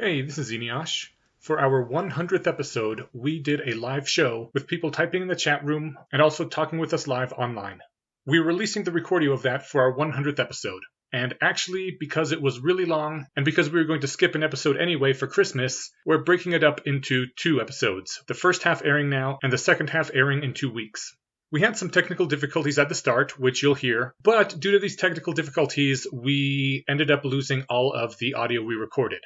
Hey, this is Iniosh. For our 100th episode, we did a live show with people typing in the chat room and also talking with us live online. We're releasing the recording of that for our 100th episode. And actually, because it was really long, and because we were going to skip an episode anyway for Christmas, we're breaking it up into 2 episodes. The first half airing now, and the second half airing in 2 weeks. We had some technical difficulties at the start, which you'll hear, but due to these technical difficulties, we ended up losing all of the audio we recorded.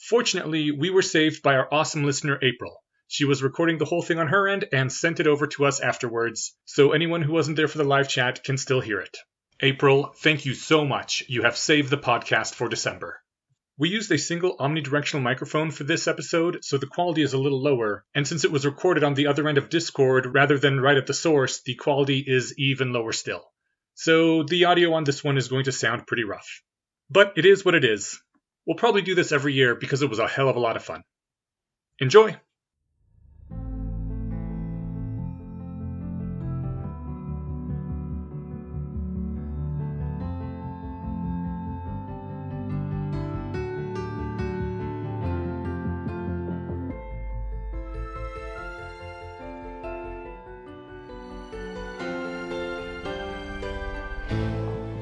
Fortunately, we were saved by our awesome listener, April. She was recording the whole thing on her end and sent it over to us afterwards, so anyone who wasn't there for the live chat can still hear it. April, thank you so much. You have saved the podcast for December. We used a single omnidirectional microphone for this episode, so the quality is a little lower, and since it was recorded on the other end of Discord rather than right at the source, the quality is even lower still. So the audio on this one is going to sound pretty rough. But it is what it is. We'll probably do this every year because it was a hell of a lot of fun. Enjoy!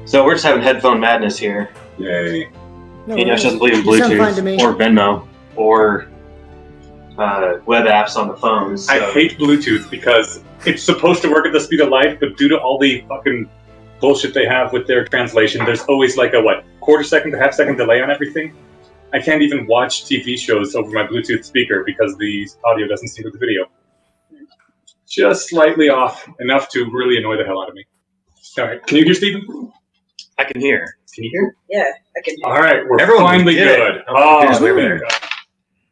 So we're just having headphone madness here. Yay! No, Iniosh doesn't believe in Bluetooth or Venmo or web apps on the phones. So. I hate Bluetooth because it's supposed to work at the speed of light, but due to all the fucking bullshit they have with their translation, there's always like a, quarter second to half second delay on everything. I can't even watch TV shows over my Bluetooth speaker because the audio doesn't sync with the video. Just slightly off, enough to really annoy the hell out of me. Alright, can you hear Stephen? I can hear. Can you hear? Yeah, I can hear. Alright, we're finally good. Oh, there we go.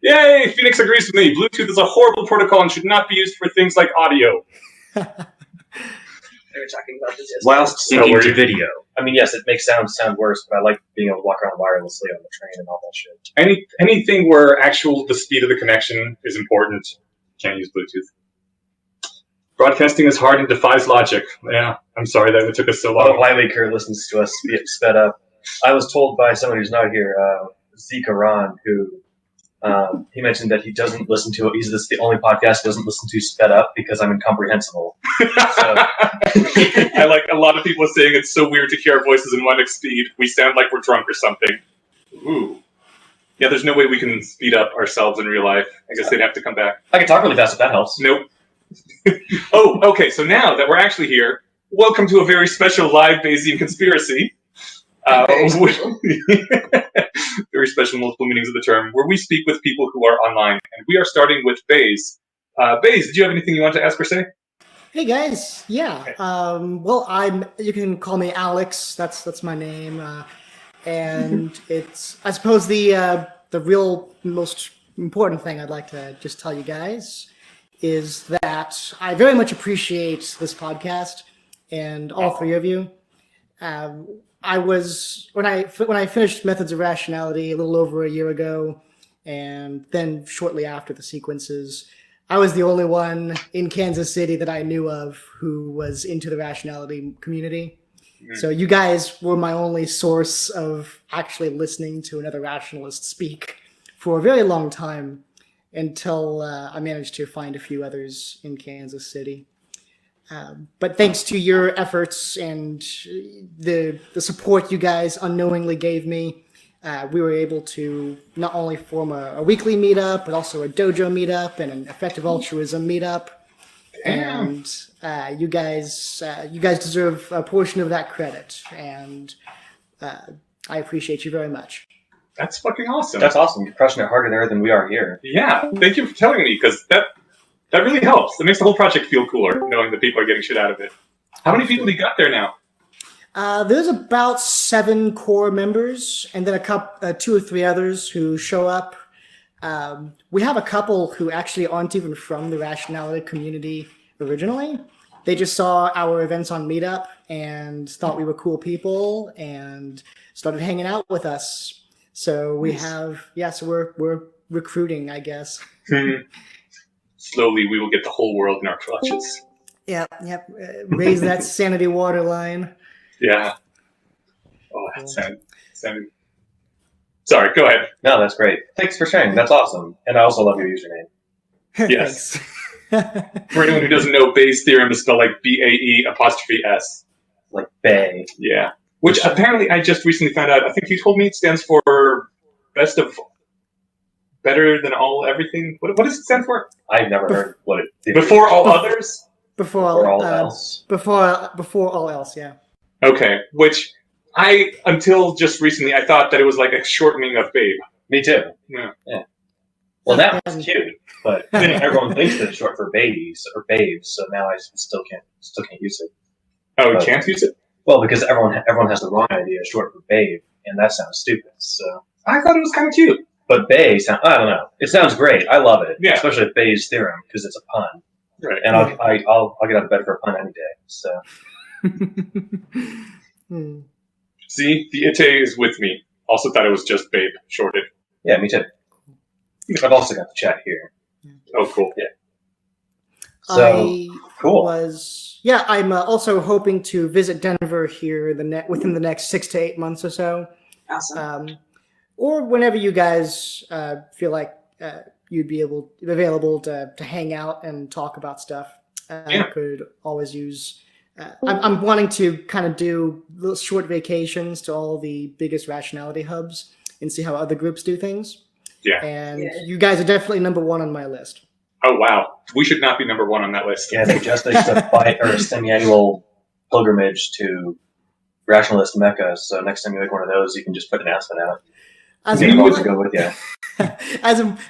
Yay! Phoenix agrees with me. Bluetooth is a horrible protocol and should not be used for things like audio. They were talking about this yesterday. Whilst syncing to video. I mean, yes, it makes sound worse, but I like being able to walk around wirelessly on the train and all that shit. Anything where the speed of the connection is important, can't use Bluetooth. Broadcasting is hard and defies logic. Yeah, I'm sorry that it took us so long. Oh, Wileyker listens to us sped up. I was told by someone who's not here, Zeke Aran, who he mentioned that he doesn't listen to it. He's the only podcast he doesn't listen to sped up because I'm incomprehensible. So. I like a lot of people saying it's so weird to hear our voices in 1x speed. We sound like we're drunk or something. Ooh. Yeah, there's no way we can speed up ourselves in real life. I guess they'd have to come back. I can talk really fast if that helps. Nope. Oh, okay, so now that we're actually here, welcome to a very special live Bayesian conspiracy. Very special multiple meanings of the term, where we speak with people who are online. And we are starting with Bays. Bays, did you have anything you want to ask or say? Hey guys, yeah. Okay. Well, you can call me Alex. That's my name, and it's I suppose the real most important thing I'd like to just tell you guys is that I very much appreciate this podcast and all three of you. I was when I finished Methods of Rationality a little over a year ago, and then shortly after the sequences, I was the only one in Kansas City that I knew of who was into the rationality community. Mm. So you guys were my only source of actually listening to another rationalist speak for a very long time, until I managed to find a few others in Kansas City. But thanks to your efforts and the support you guys unknowingly gave me, we were able to not only form a weekly meetup, but also a dojo meetup and an effective altruism meetup. Damn. And you guys deserve a portion of that credit, and I appreciate you very much. That's fucking awesome. That's awesome. You're crushing it harder there than we are here. Yeah, thank you for telling me, because that really helps. It makes the whole project feel cooler, knowing that people are getting shit out of it. How many people do you got there now? There's about 7 core members, and then a couple, 2 or 3 others who show up. We have a couple who actually aren't even from the rationality community originally. They just saw our events on Meetup and thought we were cool people and started hanging out with us. So we have, so we're recruiting, I guess. Slowly, we will get the whole world in our clutches. Yep. Raise that sanity waterline. Yeah. Oh, that sounded Sorry, go ahead. No, that's great. Thanks for sharing. That's awesome. And I also love your username. Yes. Thanks. For anyone who doesn't know, Bayes' theorem is spelled like BAE''S. Like Bay. Yeah. Which apparently I just recently found out. I think you told me it stands for better than all everything. What does it stand for? I've never heard what it did. Before all others? Before all else. Before all else, yeah. Okay. Which until just recently, I thought that it was like a shortening of Babe. Me too. Yeah. Well, that was cute, but everyone thinks that it's short for babies or babes, so now I still can't use it. Oh, you can't use it? Well, because everyone has the wrong idea. It's short for babe, and that sounds stupid. So I thought it was kind of cute. But Bay, I don't know. It sounds great. I love it. Yeah. Especially with Bayes' theorem, because it's a pun. Right. And I'll get out of bed for a pun any day. So. See, the Ite is with me. Also thought it was just Babe, shorted. Yeah, me too. I've also got the chat here. Oh, cool. Yeah. So, cool. I'm also hoping to visit Denver here within the next 6 to 8 months or so. Awesome. Or whenever you guys feel like you'd be available to hang out and talk about stuff. I could always use. I'm wanting to kind of do little short vacations to all the biggest rationality hubs and see how other groups do things. Yeah. And you guys are definitely number one on my list. Oh, wow. We should not be number one on that list. Yeah, they just a semi-annual pilgrimage to Rationalist Mecca. So next time you make one of those, you can just put an announcement out. As go with you.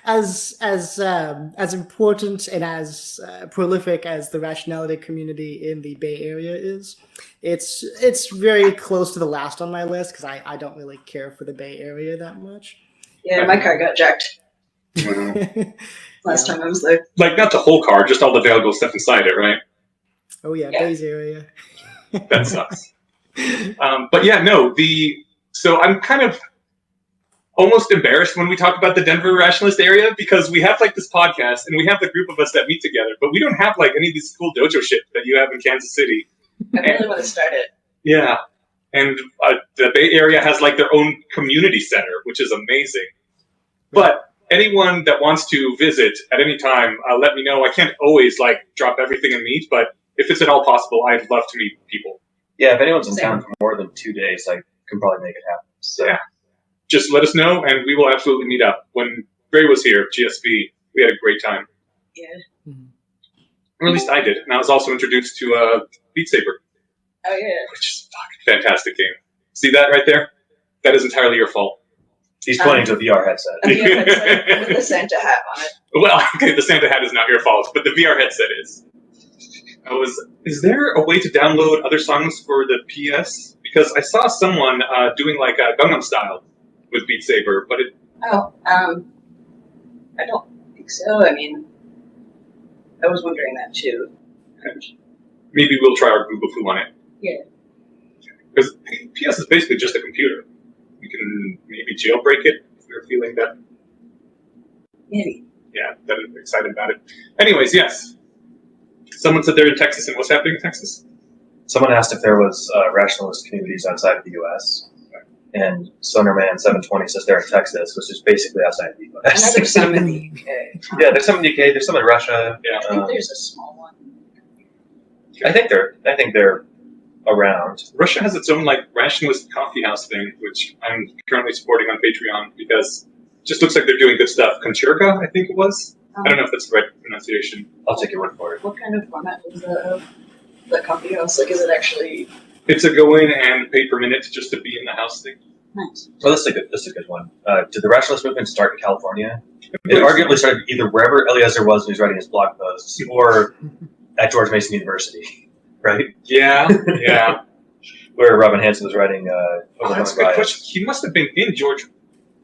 as important and as prolific as the rationality community in the Bay Area is, it's very close to the last on my list because I don't really care for the Bay Area that much. Yeah, my car got jacked last time I was there. Like, not the whole car, just all the valuable stuff inside it, right? Oh yeah, Bay's area. That sucks. But yeah, no, so I'm kind of almost embarrassed when we talk about the Denver rationalist area because we have like this podcast and we have the group of us that meet together, but we don't have like any of these cool dojo shit that you have in Kansas City. I really want to start it. Yeah. And the Bay Area has like their own community center, which is amazing. But anyone that wants to visit at any time, let me know. I can't always like drop everything and meet, but if it's at all possible, I'd love to meet people. Yeah, if anyone's in town for more than 2 days, I can probably make it happen. So. Yeah. Just let us know, and we will absolutely meet up. When Barry was here, GSV, we had a great time. Yeah. Mm-hmm. Or at least I did. And I was also introduced to Beat Saber. Oh, yeah. Which is a fucking fantastic game. See that right there? That is entirely your fault. He's pointing to a VR headset. A VR headset with the Santa hat on it. Well, okay, the Santa hat is not your fault, but the VR headset is. Is there a way to download other songs for the PS? Because I saw someone doing like a Gangnam Style with Beat Saber, but it... Oh, I don't think so. I mean, I was wondering that too. Maybe we'll try our Google Foo on it. Yeah. Because PS is basically just a computer. We can maybe jailbreak it if we're feeling that. Maybe. Yeah, that I'm excited about it. Anyways, yes. Someone said they're in Texas, and what's happening in Texas? Someone asked if there was rationalist communities outside of the U.S., and Sonderman 720 says they're in Texas, which is basically outside of the U.S. I know there's some in the UK. Yeah, there's some in the UK. There's some in Russia. Yeah, I think there's a small one. I think they're around. Russia has its own like rationalist coffee house thing, which I'm currently supporting on Patreon because it just looks like they're doing good stuff. Konchirka, I think it was. I don't know if that's the right pronunciation. I'll take your word for it. What kind of format is the coffee house? Like, is it actually? It's a go in and pay per minute just to be in the house thing. Nice. Well, this is a good one. Did the rationalist movement start in California? It arguably started either wherever Eliezer was when he was writing his blog posts, or at George Mason University, right? Yeah, yeah. Where Robin Hanson was writing. That's a good question. He must have been in George.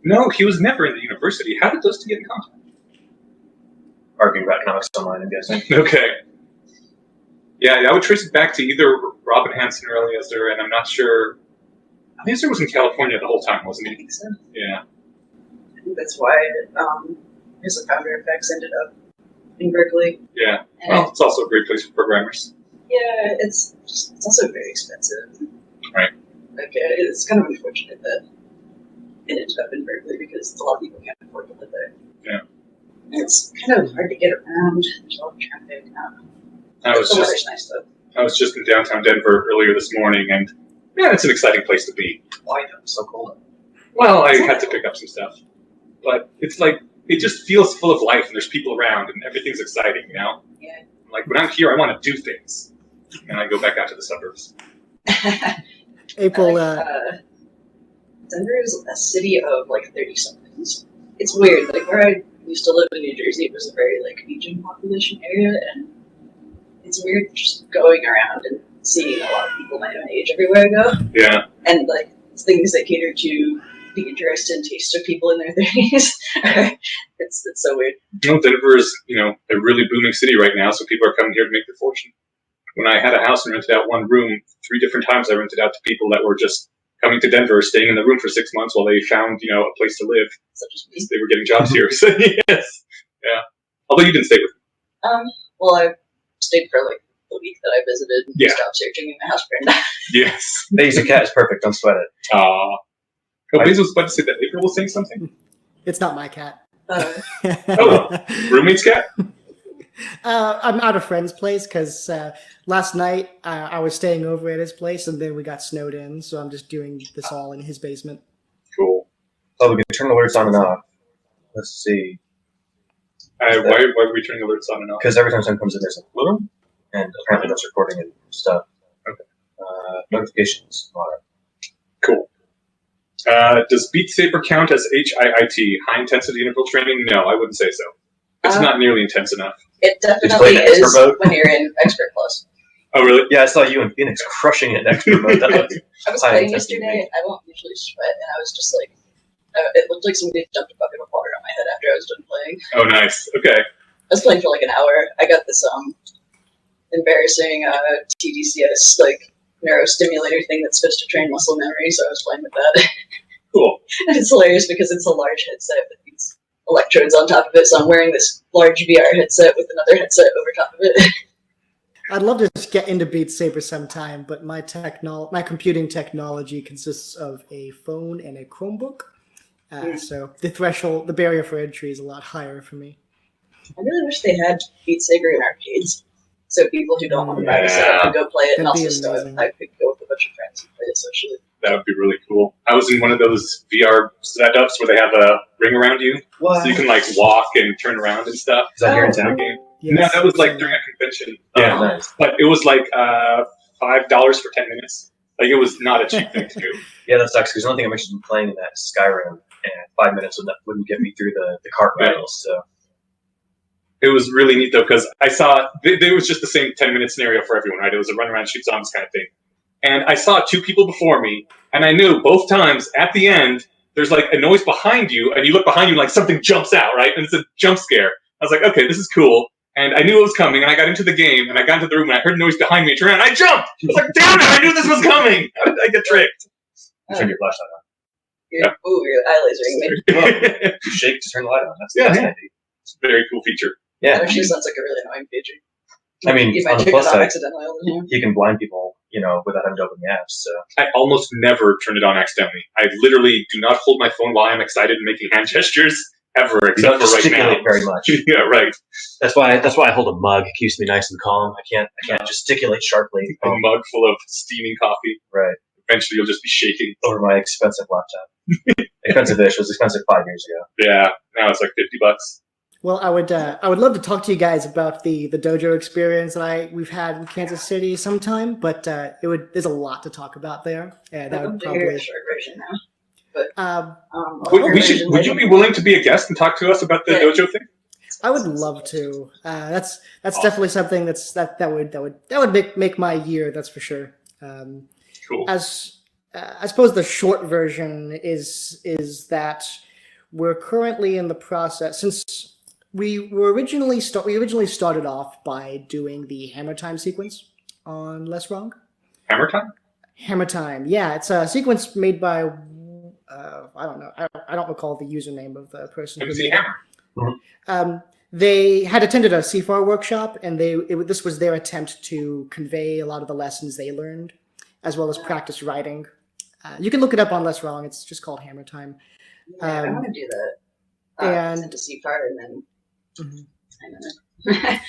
No, he was never in the university. How did those two get in contact? Arguing about economics online, I'm guessing. Okay. Yeah, I would trace it back to either Robin Hanson or Eliezer, and I'm not sure. Eliezer was in California the whole time, wasn't he? I think so. Yeah. I think that's why his founder effects ended up in Berkeley. Yeah. And Well, it's also a great place for programmers. yeah, it's also very expensive. Right. Like, it's kind of unfortunate that it ended up in Berkeley because a lot of people can't afford to live there. Yeah. And it's kind of hard to get around. There's a lot of traffic. The weather's nice though. I was just in downtown Denver earlier this morning, and yeah, it's an exciting place to be. Why though? It's so cold. Well, I had to pick up some stuff, but it's like it just feels full of life, and there's people around, and everything's exciting, you know. Yeah. Like when I'm here, I want to do things, and I go back out to the suburbs. April, Denver is a city of like 30-somethings. It's weird. Like where I used to live in New Jersey, it was a very like Asian population area, and it's weird just going around and seeing a lot of people my own age everywhere I go. Yeah. And like things that cater to the interest and taste of people in their 30s. It's so weird. You know, Denver is, you know, a really booming city right now, so people are coming here to make their fortune. When I had a house and rented out one room, 3 different times I rented out to people that were just coming to Denver, staying in the room for 6 months while they found, you know, a place to live. Such as me. They were getting jobs here. So yes. Yeah. Although you didn't stay with me. Well, I stayed for like the week that I visited and stopped searching in my house burned down. Yes. Daisy cat is perfect. Don't sweat it. Oh, Basil was about to say that April was saying something. it's not my cat. Roommate's cat? I'm at a friend's place because last night I was staying over at his place and then we got snowed in, so I'm just doing this all in his basement. Cool. Oh, we can turn alerts on and off. Let's see. Why are we turning alerts on and off? Because every time someone comes in, there's a little, and apparently that's recording and stuff. Okay. Notifications. Cool. Does Beat Saber count as HIIT, high intensity interval training? No, I wouldn't say so. It's not nearly intense enough. It definitely is when you're in Expert Plus. Oh, really? Yeah, I saw you and Phoenix crushing it in Expert Mode. That looks I was playing yesterday. I don't usually sweat, and I was just like, it looked like somebody dumped a bucket of water on my head after I was done playing. Oh, nice. Okay. I was playing for like an hour. I got this embarrassing TDCS like neurostimulator thing that's supposed to train muscle memory, so I was playing with that. Cool. And it's hilarious because it's a large headset with these electrodes on top of it, so I'm wearing this large VR headset with another headset over top of it. I'd love to just get into Beat Saber sometime, but my computing technology consists of a phone and a Chromebook, so the barrier for entry is a lot higher for me. I really wish they had Beat Saber in arcades, so people who don't want to buy the setup could go play it, and also so I could go with a bunch of friends and play it socially. That would be really cool. I was in one of those VR setups where they have a ring around you, so you can like walk and turn around and stuff. Is that here in town? Yes. No, that was like during a convention. Yeah, nice. But it was like $5 for 10 minutes. Like it was not a cheap thing to do. Yeah, that sucks because the only thing I'm interested in playing in that is Skyrim, and 5 minutes wouldn't get me through the cart battles. So it was really neat though because I saw there was just the same 10-minute scenario for everyone, right? It was a run around, shoot zombies kind of thing. And I saw 2 people before me, and I knew both times at the end there's like a noise behind you, and you look behind you and like something jumps out, right? And it's a jump scare. I was like, okay, this is cool. And I knew it was coming, and I got into the game, and I got into the room, and I heard a noise behind me, and I turned around, and I jumped! I was like, damn it, I knew this was coming! How did I get tricked? you turn your flashlight on. Ooh, your eye lasering me. You shake to turn the light on. That's handy. It's a very cool feature. Yeah. That actually sounds like a really annoying feature. I mean, you on might the turn plus it on side, accidentally all the time. he can blind people, without having to open the apps. So I almost never turn it on accidentally. I literally do not hold my phone while I'm excited and making hand gestures ever, you except don't for right gesticulate now. very much. Yeah, right. That's why I hold a mug. It keeps me nice and calm. I can't gesticulate sharply. A mug full of steaming coffee. Right. Eventually, you'll just be shaking. Over my expensive laptop. Expensive-ish. It was expensive 5 years ago. Yeah. Now it's like $50. Well, I would love to talk to you guys about the dojo experience that we've had in Kansas City sometime, but there's a lot to talk about there. Yeah, that would hear probably a short version now. But Would you be willing to be a guest and talk to us about the dojo thing? I would love to. That's definitely something that would make my year. That's for sure. Cool. As I suppose the short version is that we're currently in the process, since we originally started off by doing the Hammer Time sequence on Less Wrong. Hammer Time? Hammer Time, yeah, it's a sequence made by I don't know, I don't recall the username of the person who made it. They had attended a CFAR workshop, and this was their attempt to convey a lot of the lessons they learned, as well as practice writing. You can look it up on Less Wrong. It's just called Hammer Time. Yeah, I want to do that. And send to CFAR and then I don't know.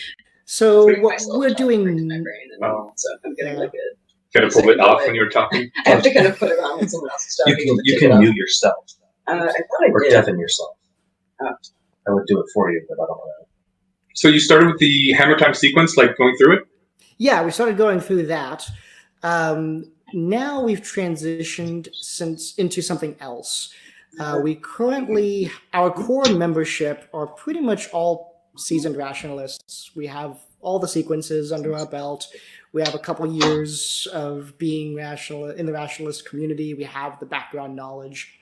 so Putting what myself we're in my doing, brain, and so I'm getting like a. Kind of pulled it off when you were talking. I have to kind of put it on when someone else is talking. You can mute yourself. I thought I Or did. deafen yourself. Oh. I would do it for you, but I don't know. So you started with the Hammer Time sequence, like going through it? yeah, we started going through that. Now we've transitioned into something else. We currently, our core membership are pretty much all seasoned rationalists. We have all the sequences under our belt. We have a couple years of being rational in the rationalist community. We have the background knowledge.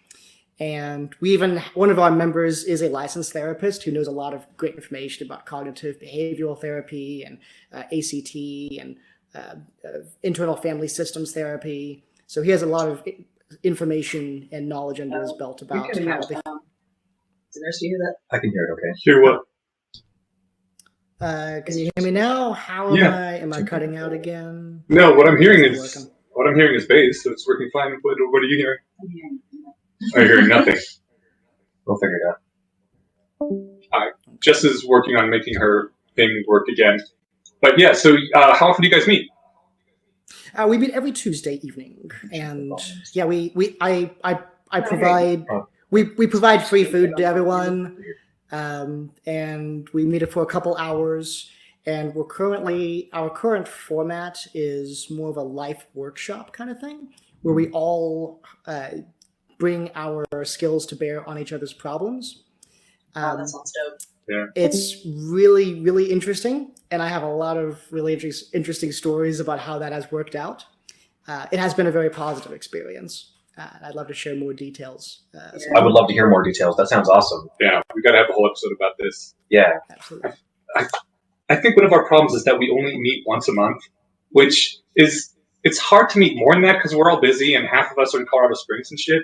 And one of our members is a licensed therapist who knows a lot of great information about cognitive behavioral therapy and ACT and internal family systems therapy. So he has a lot of information and knowledge under his belt about how the. Does you hear that? I can hear it okay. Hear what? Can you hear me now? How am I cutting out again? No, what I'm hearing is bass, so it's working fine. What are you hearing? I'm hearing. I'm hearing nothing. We'll figure it out. Jess is working on making her thing work again. But yeah, so how often do you guys meet? We meet every Tuesday evening, and yeah, I provide we provide free food to everyone, and we meet for a couple hours. And our current format is more of a life workshop kind of thing, where we all bring our skills to bear on each other's problems. That sounds dope. Yeah. It's really, really interesting, and I have a lot of really interesting stories about how that has worked out. It has been a very positive experience. I'd love to share more details. I would love to hear more details. That sounds awesome. Yeah, we got to have a whole episode about this. Yeah. Absolutely. I think one of our problems is that we only meet once a month, which is, it's hard to meet more than that because we're all busy and half of us are in Colorado Springs and shit.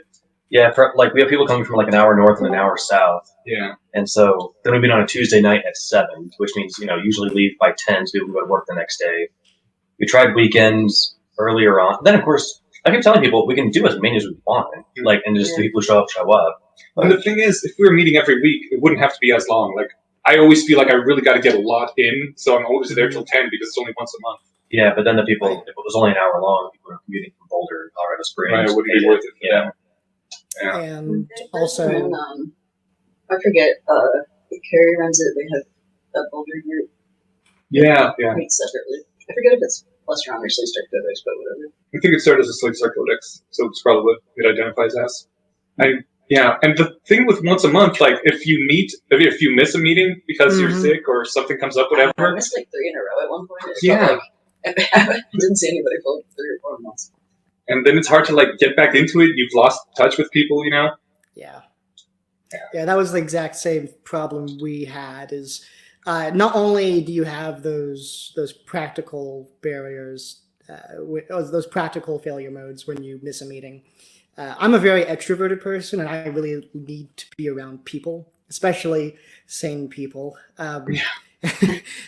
Yeah, we have people coming from like an hour north and an hour south. Yeah. And so then we meet on a Tuesday night at 7, which means, usually leave by 10 so people can go to work the next day. We tried weekends earlier on. Then, of course, I keep telling people we can do as many as we want, and just the people who show up, show up. And the thing is, if we were meeting every week, it wouldn't have to be as long. Like, I always feel like I really got to get a lot in, so I'm always there till 10 because it's only once a month. Yeah, but then the people, if it was only an hour long, people are commuting from Boulder, Colorado Springs. Right, it wouldn't be worth it for them. Yeah. And also, I forget. Carrie runs it. They have a Boulder group. Yeah. Meet separately. I forget if it's Plus Round or Sleep Codex, but whatever. I think it started as a Sleep Codex, so it's probably what it identifies as. And the thing with once a month, like if you miss a meeting because you're sick or something comes up, whatever. I missed like 3 in a row at one point. I didn't see anybody for like 3 or 4 months. And then it's hard to like get back into it. You've lost touch with people, Yeah, that was the exact same problem we had. Is not only do you have those practical barriers, those practical failure modes when you miss a meeting. I'm a very extroverted person, and I really need to be around people, especially sane people.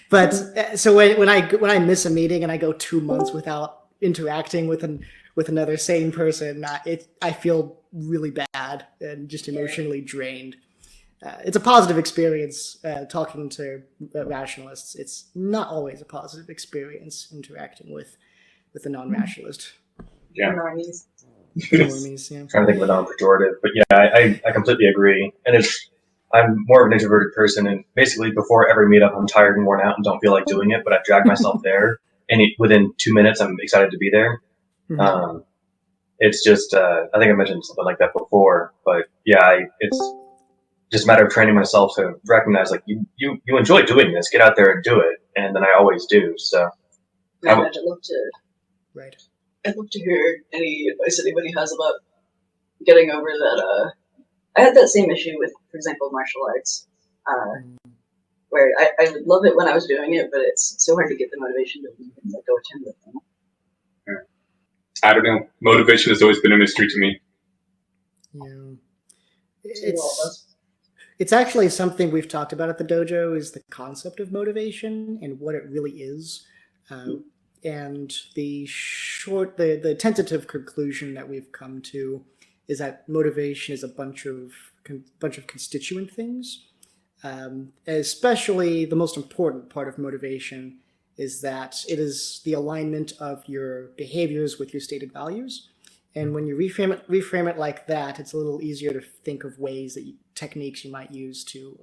But so when I miss a meeting and I go 2 months without interacting with another sane person, I feel really bad and just emotionally drained. It's a positive experience talking to rationalists. It's not always a positive experience interacting with a non-rationalist. Yeah. Normies. Normies, yeah. I'm trying to think of a non-pejorative, but yeah, I completely agree. And I'm more of an introverted person, and basically before every meetup, I'm tired and worn out and don't feel like doing it, but I've dragged myself there, and within 2 minutes, I'm excited to be there. Mm-hmm. It's just, I think I mentioned something like that before, but yeah, it's just a matter of training myself to recognize, like, you enjoy doing this, get out there and do it, and then I always do, so. I'd love to. Right. I'd love to hear any advice anybody has about getting over that. I had that same issue with, for example, martial arts, where I would love it when I was doing it, but it's so hard to get the motivation to go attend with them. I don't know. Motivation has always been a mystery to me. Yeah. It's actually something we've talked about at the dojo, is the concept of motivation and what it really is. And the tentative conclusion that we've come to is that motivation is a bunch of constituent things. Especially the most important part of motivation is that it is the alignment of your behaviors with your stated values. And when you reframe it like that, it's a little easier to think of ways techniques you might use to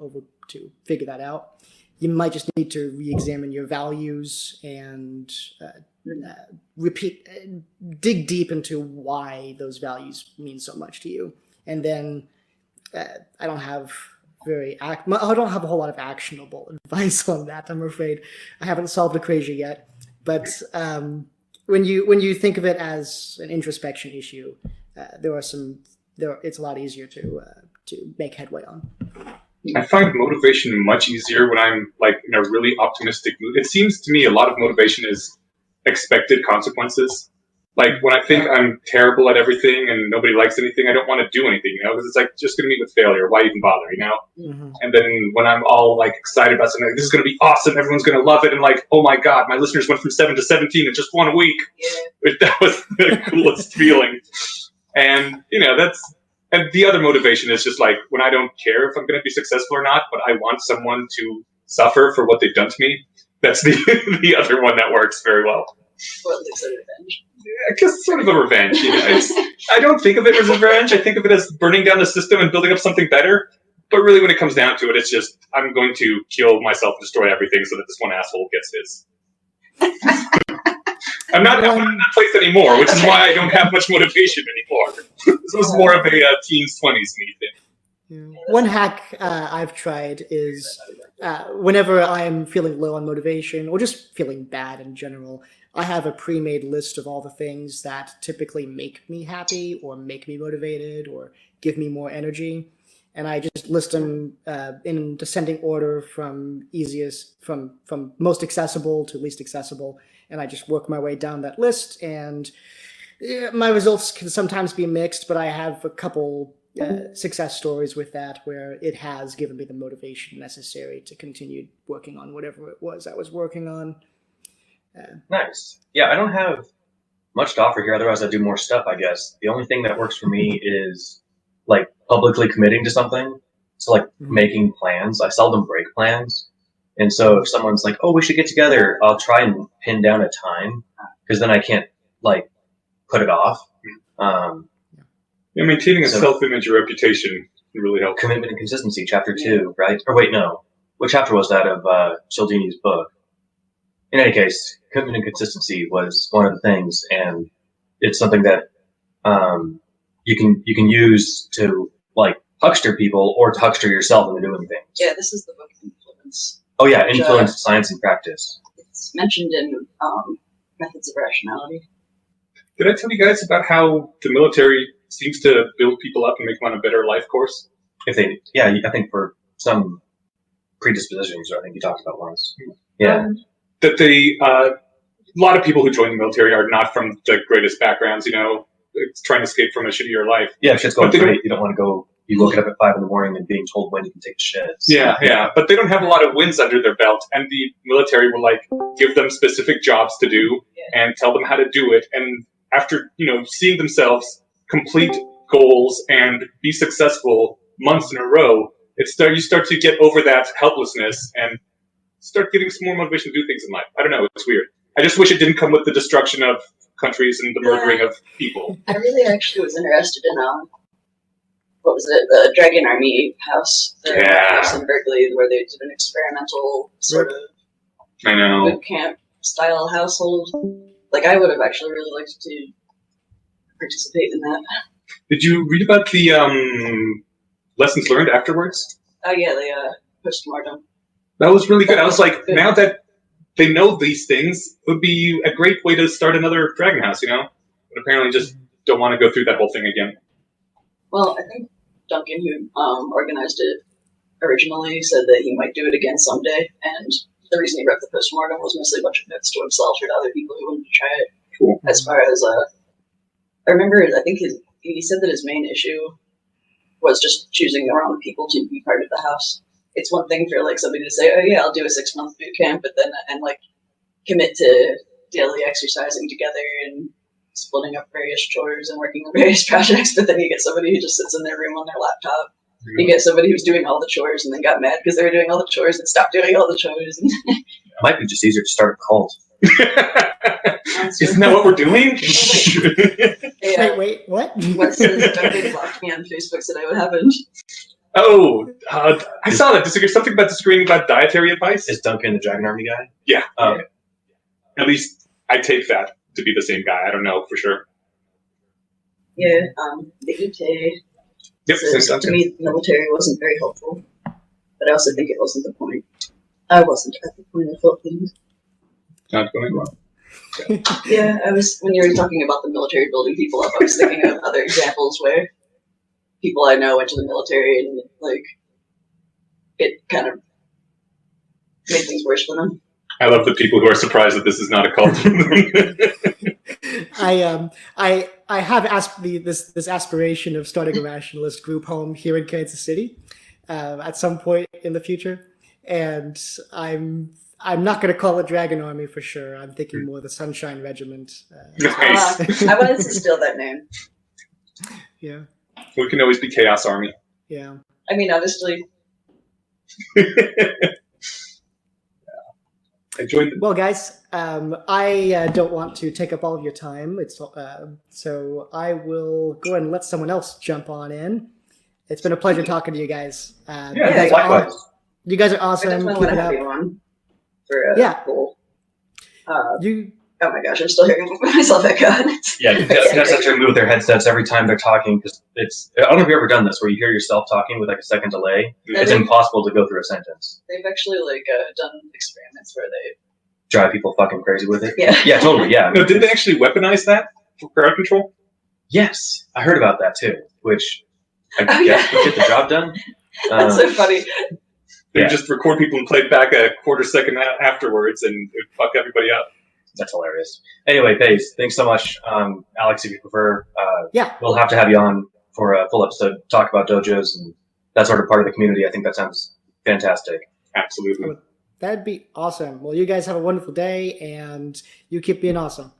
figure that out. You might just need to re-examine your values and dig deep into why those values mean so much to you. And then I don't have a whole lot of actionable advice on that, I'm afraid. I haven't solved the equation yet. But when you think of it as an introspection issue, it's a lot easier to make headway on. I find motivation much easier when I'm like in a really optimistic mood. It seems to me a lot of motivation is expected consequences. Like when I think I'm terrible at everything and nobody likes anything, I don't want to do anything, because it's like just going to meet with failure. Why even bother, Mm-hmm. And then when I'm all like excited about something, like, this is going to be awesome, everyone's going to love it, and like, oh my god, my listeners went from 7 to 17 in just 1 week. Yeah. That was the coolest feeling. And and the other motivation is just like when I don't care if I'm going to be successful or not, but I want someone to suffer for what they've done to me. That's the other one that works very well. Well, it's a revenge. I guess sort of a revenge. I don't think of it as revenge. I think of it as burning down the system and building up something better. But really, when it comes down to it, it's just I'm going to kill myself and destroy everything so that this one asshole gets his. I'm not in that place anymore, which is why I don't have much motivation anymore. This was more of a teens, 20s me thing. Yeah. One hack I've tried is whenever I'm feeling low on motivation or just feeling bad in general, I have a pre-made list of all the things that typically make me happy or make me motivated or give me more energy. And I just list them in descending order from most accessible to least accessible. And I just work my way down that list. And my results can sometimes be mixed, but I have a couple success stories with that where it has given me the motivation necessary to continue working on whatever it was I was working on. Nice. Yeah, I don't have much to offer here. Otherwise, I do more stuff, I guess. The only thing that works for me is like publicly committing to something. So like making plans. I seldom break plans. And so if someone's like, oh, we should get together, I'll try and pin down a time because then I can't like put it off. Maintaining a self-image or reputation can really help. Commitment and consistency, chapter 2, right? Or wait, no. What chapter was that of Cialdini's book? In any case, commitment and consistency was one of the things, and it's something that you can use to like huckster people or to huckster yourself into doing things. Yeah, this is the book Influence. Oh yeah, Influence, Science and Practice. It's mentioned in Methods of Rationality. Did I tell you guys about how the military seems to build people up and make them on a better life course? I think for some predispositions, I think you talked about once. Yeah. That a lot of people who join the military are not from the greatest backgrounds, trying to escape from a shittier life. Yeah, shit's going great. You don't want to go, you woke up at 5 a.m. and being told when you can take a shit. So. Yeah. But they don't have a lot of wins under their belt. And the military will give them specific jobs to do and tell them how to do it. And after, seeing themselves complete goals and be successful months in a row, you start to get over that helplessness and start getting some more motivation to do things in life. I don't know. It's weird. I just wish it didn't come with the destruction of countries and the murdering of people. I really actually was interested in, what was it, the Dragon Army house. The house in Berkeley where they did an experimental sort of boot camp style household. I would have actually really liked to participate in that. Did you read about the lessons learned afterwards? Oh yeah, the post-mortem. That was really good. I was like, now that they know these things, it would be a great way to start another Dragon House, But apparently just don't want to go through that whole thing again. Well, I think Duncan, who organized it originally, said that he might do it again someday, and the reason he wrote the post-mortem was mostly a bunch of notes to himself or to other people who wanted to try it. Cool. As far as, I remember, I think he said that his main issue was just choosing the wrong people to be part of the house. It's one thing for somebody to say, oh yeah, I'll do a 6-month boot camp, but then and commit to daily exercising together and splitting up various chores and working on various projects, but then you get somebody who just sits in their room on their laptop. You get somebody who's doing all the chores and then got mad because they were doing all the chores and stopped doing all the chores. It might be just easier to start a cult. Isn't that what we're doing? Wait, what? What says Duncan blocked me on Facebook said what happened? Oh, I saw that. Something about disagreeing about dietary advice? Is Duncan the Dragon Army guy? Yeah. Okay. At least I take that to be the same guy. I don't know for sure. Yeah, the ETA Yep, says to me the military wasn't very helpful, but I also think it wasn't the point. I wasn't at the point of felt things. Not going well. Yeah, I was, when you were talking about the military building people up, I was thinking of other examples where people I know went to the military and, like, it kind of made things worse for them. I love the people who are surprised that this is not a cult. I have this aspiration of starting a rationalist group home here in Kansas City at some point in the future, and I'm not going to call it Dragon Army for sure. I'm thinking more the Sunshine Regiment. Nice. I wanted to steal that name. Yeah. We can always be Chaos Army. Yeah. I mean, honestly. I joined Well, guys, I don't want to take up all of your time. So I will go ahead and let someone else jump on in. It's been a pleasure talking to you guys. Likewise. You guys are I awesome. definitely Keep want it to have up. you on for a Yeah. cool. You. Oh my gosh, I'm still hearing myself echo. Yeah, you guys have to remove their headsets every time they're talking because it's. I don't know if you've ever done this where you hear yourself talking with like a second delay. It's impossible to go through a sentence. They've actually done experiments where they Drive people fucking crazy with it. Yeah. Yeah, totally. Yeah. No, did they actually weaponize that for crowd control? Yes, I heard about that too. Which I Oh, guess yeah. would get the job done. That's so funny. They Yeah. just record people and play it back a quarter second afterwards and it would fuck everybody up. That's hilarious. Anyway, Pace, thanks so much. Alex, if you prefer, Yeah. we'll have to have you on for a full episode, talk about dojos and that sort of part of the community. I think that sounds fantastic. Absolutely. That'd be awesome. Well, you guys have a wonderful day, and you keep being awesome.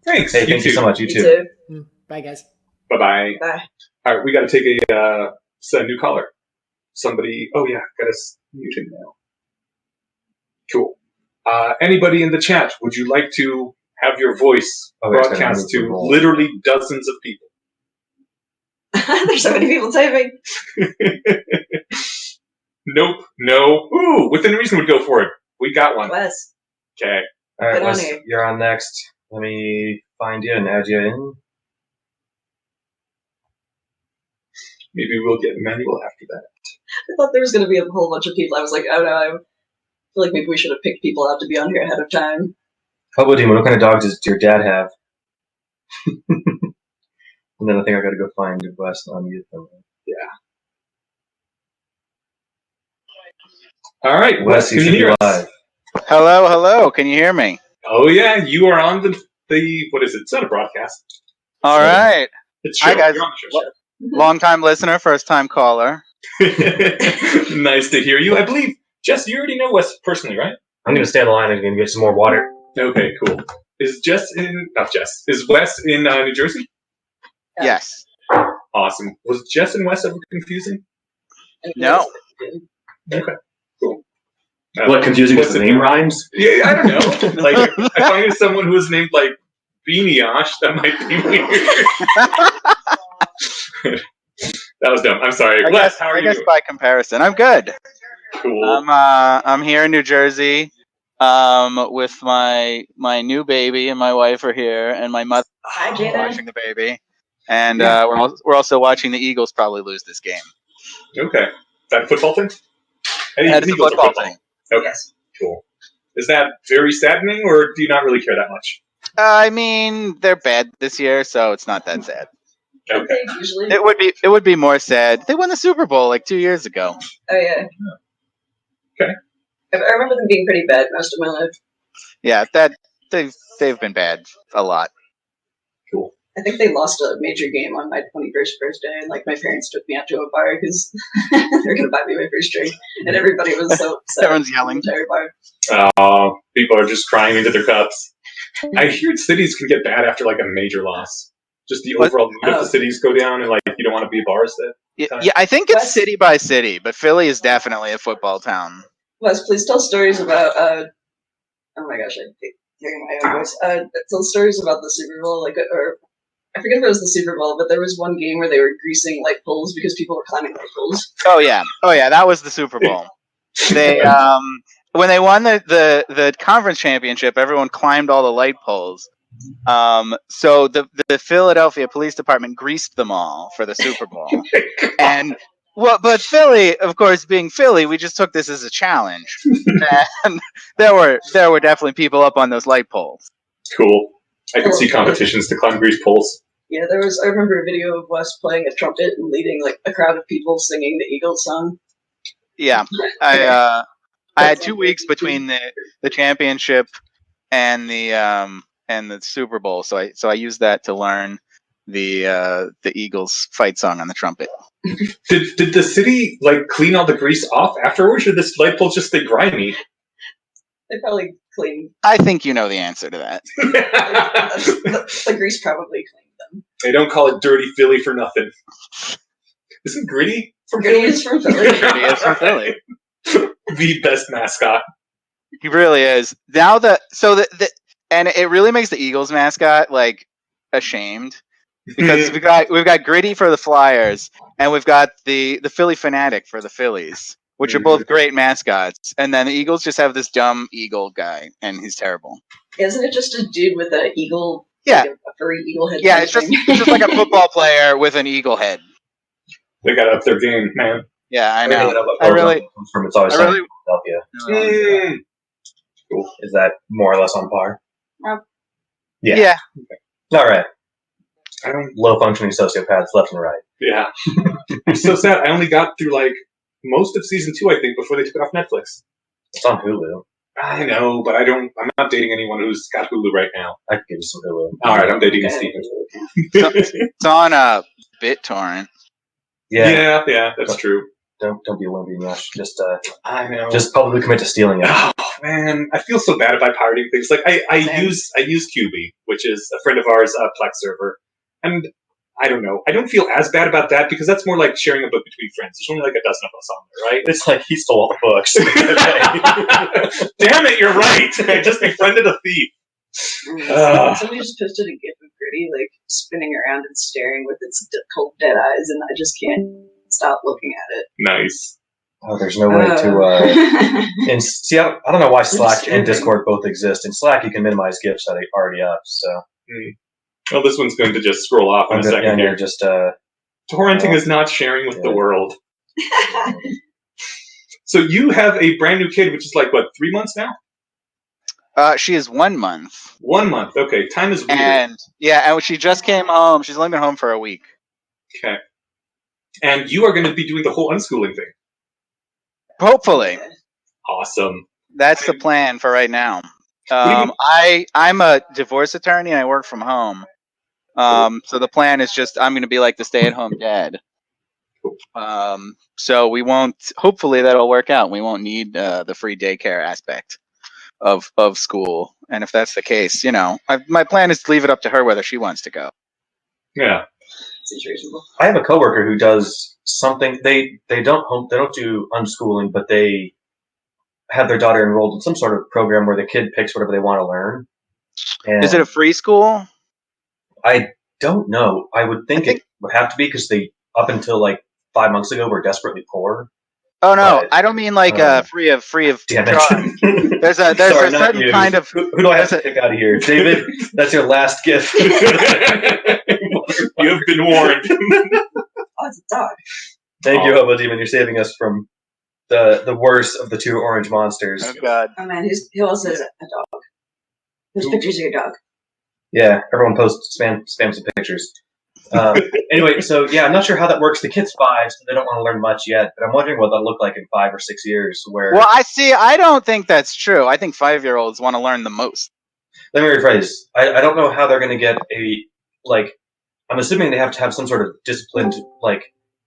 Thanks. Hey, thank you so much. You You too. too. Bye, guys. Bye-bye. Bye. All right, we got to take a new caller. Somebody, oh yeah, got us muted now. Cool. Anybody in the chat, would you like to have your voice broadcast to literally dozens of people? There's so many people typing. Nope. No. Ooh, within reason would go for it. We got one. Wes. Okay. All right, Get on Wes, here. you're on next. Let me find you and add you in. Maybe we'll get manual after that. I thought there was going to be a whole bunch of people. I was like, oh no, I feel like maybe we should have picked people out to be on here ahead of time. Hobo Demon, what kind of dog does your dad have? And then I think I got to go find Wes on mute. All right, Wes, you can should you hear be us? live. Hello. Can you hear me? Oh yeah, you are on the what is it? It's not a broadcast. All right. It's Hi, show. guys. You're on the show. Long-time listener, first-time caller. Nice to hear you. I believe, Jess, you already know Wes personally, right? I'm going to stay on the line and get some more water. Okay, cool. Is Wes in New Jersey? Yeah. Yes. Awesome. Was Jess and Wes ever confusing? No. Okay, cool. What, confusing because the name rhymes? Yeah, I don't know. Like, I find someone who is named like Beaniosh, that might be weird. That was dumb. I'm sorry. Wes, how are I you guess doing? by comparison, I'm good. Cool. I'm here in New Jersey, with my new baby, and my wife are here, and my mother Hi, is Jada. watching the baby, and Yeah. we're also watching the Eagles probably lose this game. Okay. Is that a football thing? That's the Eagles are football thing. Okay, cool. Is that very saddening, or do you not really care that much? I mean, they're bad this year, so it's not that sad. Okay. Usually. It would be more sad. They won the Super Bowl like 2 years ago. Oh yeah. Okay. I remember them being pretty bad most of my life. Yeah, they've been bad a lot. Cool. I think they lost a major game on my 21st birthday, and like my parents took me out to a bar because they were gonna buy me my first drink, and everybody was so upset. Everyone's yelling. The entire bar. People are just crying into their cups. I hear cities can get bad after like a major loss. Just the What? overall mood of the cities go down, and like you don't want to be bars that time. Yeah, I think it's West- city by city, but Philly is definitely a football town. Wes, please tell stories about. Oh my gosh, I hate hearing my own voice. Tell stories about the Super Bowl, or I forget if it was the Super Bowl, but there was one game where they were greasing light poles because people were climbing light poles. Oh yeah, that was the Super Bowl. They when they won the conference championship, everyone climbed all the light poles. So the Philadelphia Police Department greased them all for the Super Bowl. And but Philly, of course, being Philly, we just took this as a challenge. And there were definitely people up on those light poles. Cool. I can see competitions to climb grease poles. Yeah, there was. I remember a video of Wes playing a trumpet and leading like a crowd of people singing the Eagles song. Yeah, I had 2 weeks between the championship and the Super Bowl, so I used that to learn the Eagles fight song on the trumpet. Did the city like clean all the grease off afterwards, or this light pole just stay grimy? They probably cleaned. I think you know the answer to that. The grease probably cleaned them. They don't call it Dirty Philly for nothing. Isn't Gritty from Gritty Philly? is from Philly. He is from Philly. The best mascot. He really is. Now and it really makes the Eagles mascot like ashamed because we've got Gritty for the Flyers and we've got the Philly Fanatic for the Phillies, which are both great mascots. And then the Eagles just have this dumb eagle guy, and he's terrible. Isn't it just a dude with an eagle? Yeah, like a furry eagle head. yeah. It's just like a football player with an eagle head. They got up their game, man. Yeah, I Everything know. that I really, comes from it's always I really. Philadelphia. Cool. Is that more or less on par? Yeah. All right. I don't. Low functioning sociopaths left and right. Yeah. I'm so sad. I only got through like most of season 2, I think, before they took it off Netflix. It's on Hulu. I know, but I'm not dating anyone who's got Hulu right now. I could give you some Hulu. All right, I'm dating Okay. Steven. It's on BitTorrent. Yeah. Yeah, that's true. Don't be a wimpy, Josh. I know. Just publicly commit to stealing it. Oh man, I feel so bad about pirating things. Like I use QB, which is a friend of ours, Plex server, and I don't know. I don't feel as bad about that because that's more like sharing a book between friends. There's only like a dozen of us on there, right? It's like he stole all the books. Damn it, you're right. I just befriended a thief. Somebody just posted a gif of Gritty like spinning around and staring with its cold dead eyes, and I just can't stop looking at it. Nice. Oh, there's no way to. And see, I don't know why Slack and Discord both exist. In Slack, you can minimize GIFs that are already up. So. Well, this one's going to just scroll off in a second here. Just torrenting is not sharing with the world. So you have a brand new kid, which is like what, 3 months now? She is 1 month. 1 month. Okay, time is weird. And she just came home. She's only been home for a week. Okay. And you are going to be doing the whole unschooling thing. Hopefully. Awesome. That's the plan for right now. I'm a divorce attorney and I work from home. So the plan is just I'm going to be like the stay-at-home dad. So we won't. Hopefully that'll work out. We won't need the free daycare aspect of school. And if that's the case, my plan is to leave it up to her whether she wants to go. Yeah. It's reasonable. I have a coworker who does something. They don't do unschooling, but they have their daughter enrolled in some sort of program where the kid picks whatever they want to learn. And is it a free school? I don't know. I would think it would have to be because they, up until like 5 months ago, were desperately poor. Oh no, But, I don't mean like free of Damn charge. it. There's a Sorry, not certain you. kind of. Who do I have to pick out of here? David, that's your last gift. You have been warned. Oh, it's a dog. Thank you, Hobo Demon. You're saving us from the worst of the two orange monsters. Oh god. Oh man, he also has a dog. There's pictures of your dog. Yeah, everyone posts spam some pictures. Anyway, so yeah, I'm not sure how that works. The kid's 5, so they don't want to learn much yet. But I'm wondering what that'll look like in 5 or 6 years. Well, I don't think that's true. I think 5-year-olds want to learn the most. Let me rephrase. I don't know how they're going to get I'm assuming they have to have some sort of disciplined,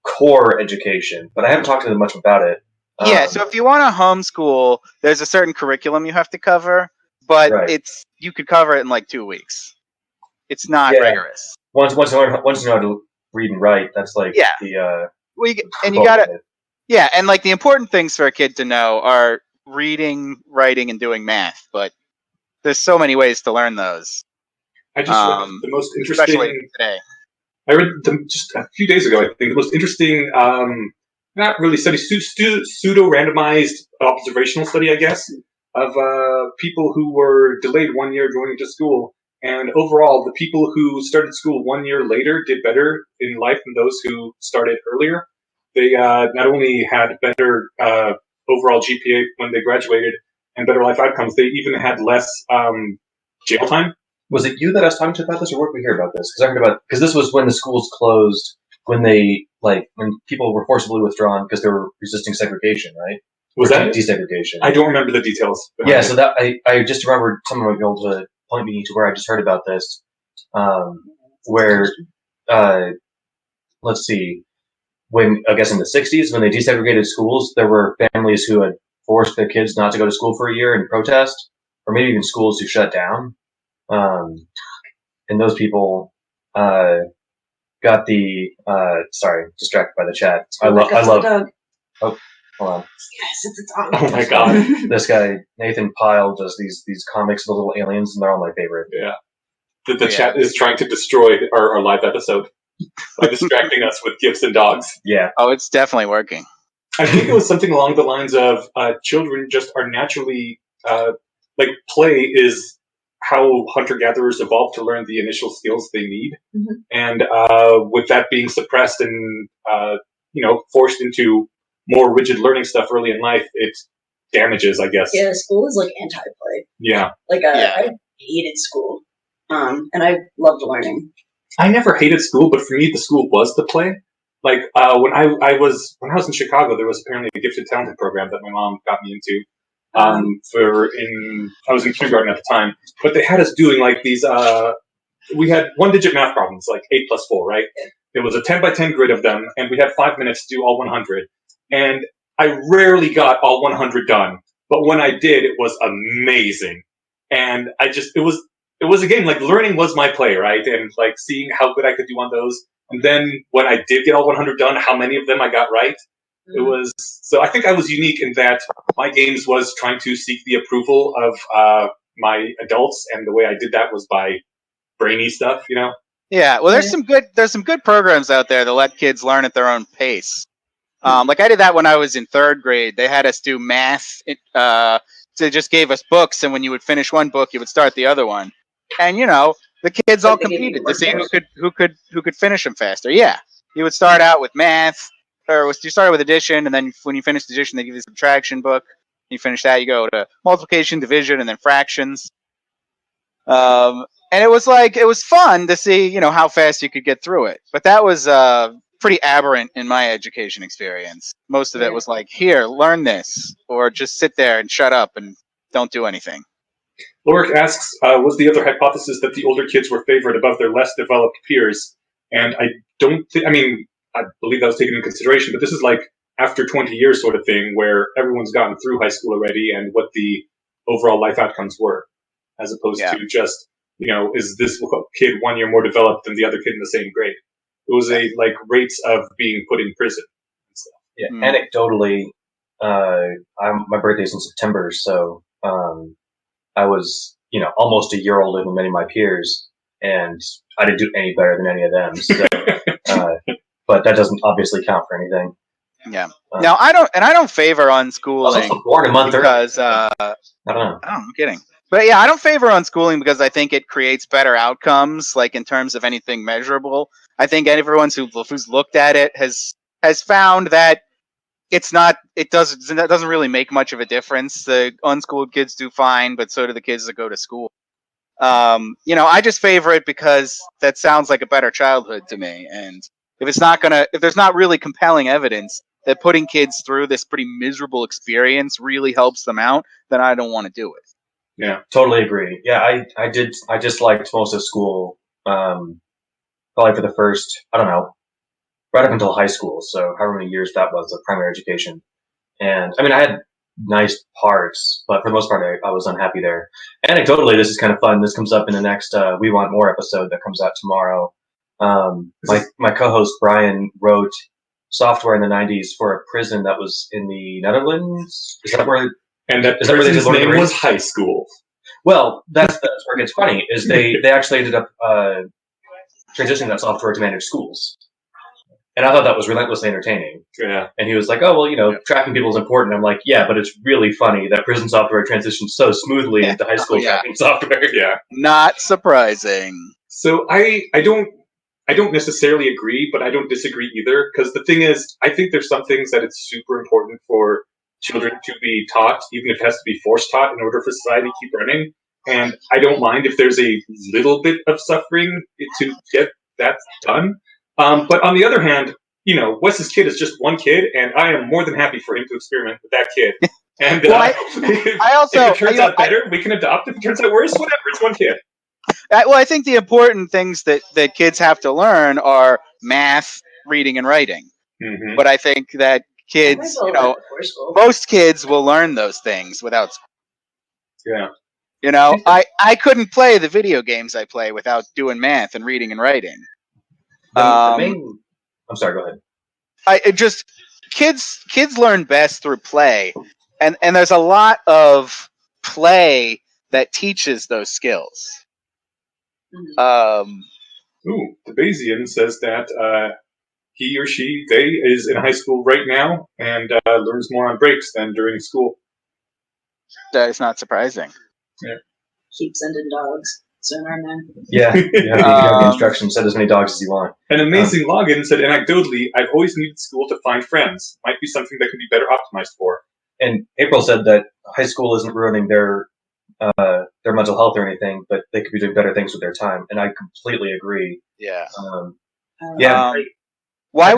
core education. But I haven't talked to them much about it. Yeah, so if you want to homeschool, there's a certain curriculum you have to cover. but Right. you could cover it in like 2 weeks. It's not Yeah. rigorous. Once you know how to read and write, that's like Yeah. the And you gotta, yeah, and like the important things for a kid to know are reading, writing, and doing math. But there's so many ways to learn those. I just read the most especially interesting. today. I read them just a few days ago. I think the most interesting, not really study, pseudo randomized observational study, I guess, of people who were delayed 1 year going to school. And overall, the people who started school 1 year later did better in life than those who started earlier. They not only had better overall GPA when they graduated and better life outcomes, they even had less jail time. Was it you that I was talking to about this, or where did we hear about this? Because this was when the schools closed, when people were forcibly withdrawn because they were resisting segregation, right? Was that desegregation? I don't remember the details. Yeah, so that I just remembered someone would be able to point me to where I just heard about this, where let's see, when I guess in the 60s when they desegregated schools, there were families who had forced their kids not to go to school for a year in protest, or maybe even schools who shut down. And those people got the sorry, distracted by the chat. I love. Oh, hold on. Yes, it's a dog. Oh my god. This guy Nathan Pyle does these comics of the little aliens, and they're all my favorite. Yeah. The chat is trying to destroy our live episode by distracting us with gifs and dogs. Yeah. Oh, it's definitely working. I think it was something along the lines of children just are naturally like play is how hunter-gatherers evolved to learn the initial skills they need. Mm-hmm. And with that being suppressed and forced into more rigid learning stuff early in life, it damages, I guess. Yeah, school is like anti-play. Yeah. Like I hated school, and I loved learning. I never hated school, but for me, the school was the play. Like when I was in Chicago, there was apparently a gifted talented program that my mom got me into. I was in kindergarten at the time, but they had us doing like these. We had 1-digit math problems, like 8 plus 4, right? It was a 10 by 10 grid of them, and we had 5 minutes to do all 100. And I rarely got all 100 done, but when I did, it was amazing. And it was a game. Like learning was my play, right? And like seeing how good I could do on those. And then when I did get all 100 done, how many of them I got right. It was, so I think I was unique in that my games was trying to seek the approval of my adults, and the way I did that was by brainy stuff, you know? Yeah, well, there's some good programs out there that let kids learn at their own pace. Like I did that when I was in 3rd grade. They had us do math. They just gave us books, and when you would finish one book, you would start the other one. And the kids all competed to see who could finish them faster. Yeah, you would start out with math, or you started with addition, and then when you finished addition, they give you a subtraction book. You finish that, you go to multiplication, division, and then fractions. And it was fun to see, how fast you could get through it. But that was pretty aberrant in my education experience. Most of it was like, here, learn this, or just sit there and shut up and don't do anything. Lorik asks, was the other hypothesis that the older kids were favored above their less developed peers? And I believe that was taken into consideration, but this is like after 20 years sort of thing where everyone's gotten through high school already and what the overall life outcomes were, as opposed to just, is this kid 1 year more developed than the other kid in the same grade? It was rates of being put in prison and stuff. Yeah, anecdotally, my birthday's in September, so I was, almost a year older than many of my peers, and I didn't do any better than any of them. So, but that doesn't obviously count for anything. Yeah. Now I don't favor unschooling. I was also born a month because I don't know. Oh, I'm kidding. But yeah, I don't favor unschooling because I think it creates better outcomes, like in terms of anything measurable. I think everyone who's looked at it has found that it doesn't really make much of a difference. The unschooled kids do fine, but so do the kids that go to school. I just favor it because that sounds like a better childhood to me. And if there's not really compelling evidence that putting kids through this pretty miserable experience really helps them out, then I don't want to do it. Yeah, totally agree. Yeah, I just liked most of school, probably for the first, I don't know, right up until high school. So however many years that was of primary education. And I mean, I had nice parts, but for the most part, I was unhappy there. Anecdotally, this is kind of fun. This comes up in the next We Want More episode that comes out tomorrow. My co-host Brian wrote software in the 90s for a prison that was in the Netherlands. Is that where? And that Is that where they did person's Lord of the name Rings? was High School. Well, that's where it gets funny. Is they actually ended up transitioning that software to manage schools. And I thought that was relentlessly entertaining. Yeah. And he was like, oh, well, tracking people is important. I'm like, yeah, but it's really funny that prison software transitioned so smoothly into high school tracking software. Yeah. Not surprising. So I don't necessarily agree, but I don't disagree either. Because the thing is, I think there's some things that it's super important for children to be taught, even if it has to be force taught in order for society to keep running. And I don't mind if there's a little bit of suffering to get that done. But on the other hand, Wes's kid is just one kid, and I am more than happy for him to experiment with that kid. And if it turns out better, we can adopt. If it turns out worse, whatever. It's one kid. I think the important things that kids have to learn are math, reading, and writing. Mm-hmm. But I think that kids, most kids will learn those things without school. Yeah. I couldn't play the video games I play without doing math and reading and writing. I'm sorry, go ahead. Kids learn best through play, and there's a lot of play that teaches those skills. The Bayesian says that he or she, they, is in high school right now and learns more on breaks than during school. That is not surprising. Yeah. Keep sending dogs. Sonar man. Yeah, you have the instructions. Send as many dogs as you want. An amazing login said, anecdotally, I've always needed school to find friends. Might be something that can be better optimized for. And April said that high school isn't ruining their mental health or anything, but they could be doing better things with their time. And I completely agree. Yeah. Why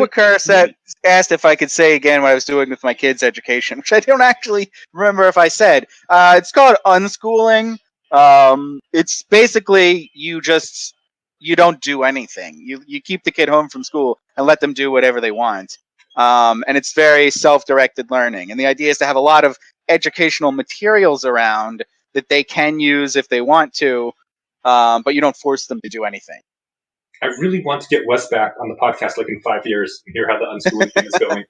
asked if I could say again what I was doing with my kids' education, which I don't actually remember if I said. It's called unschooling. It's basically you don't do anything. You keep the kid home from school and let them do whatever they want. And it's very self-directed learning. And the idea is to have a lot of educational materials around that they can use if they want to, but you don't force them to do anything. I really want to get Wes back on the podcast like in 5 years and hear how the unschooling thing is going.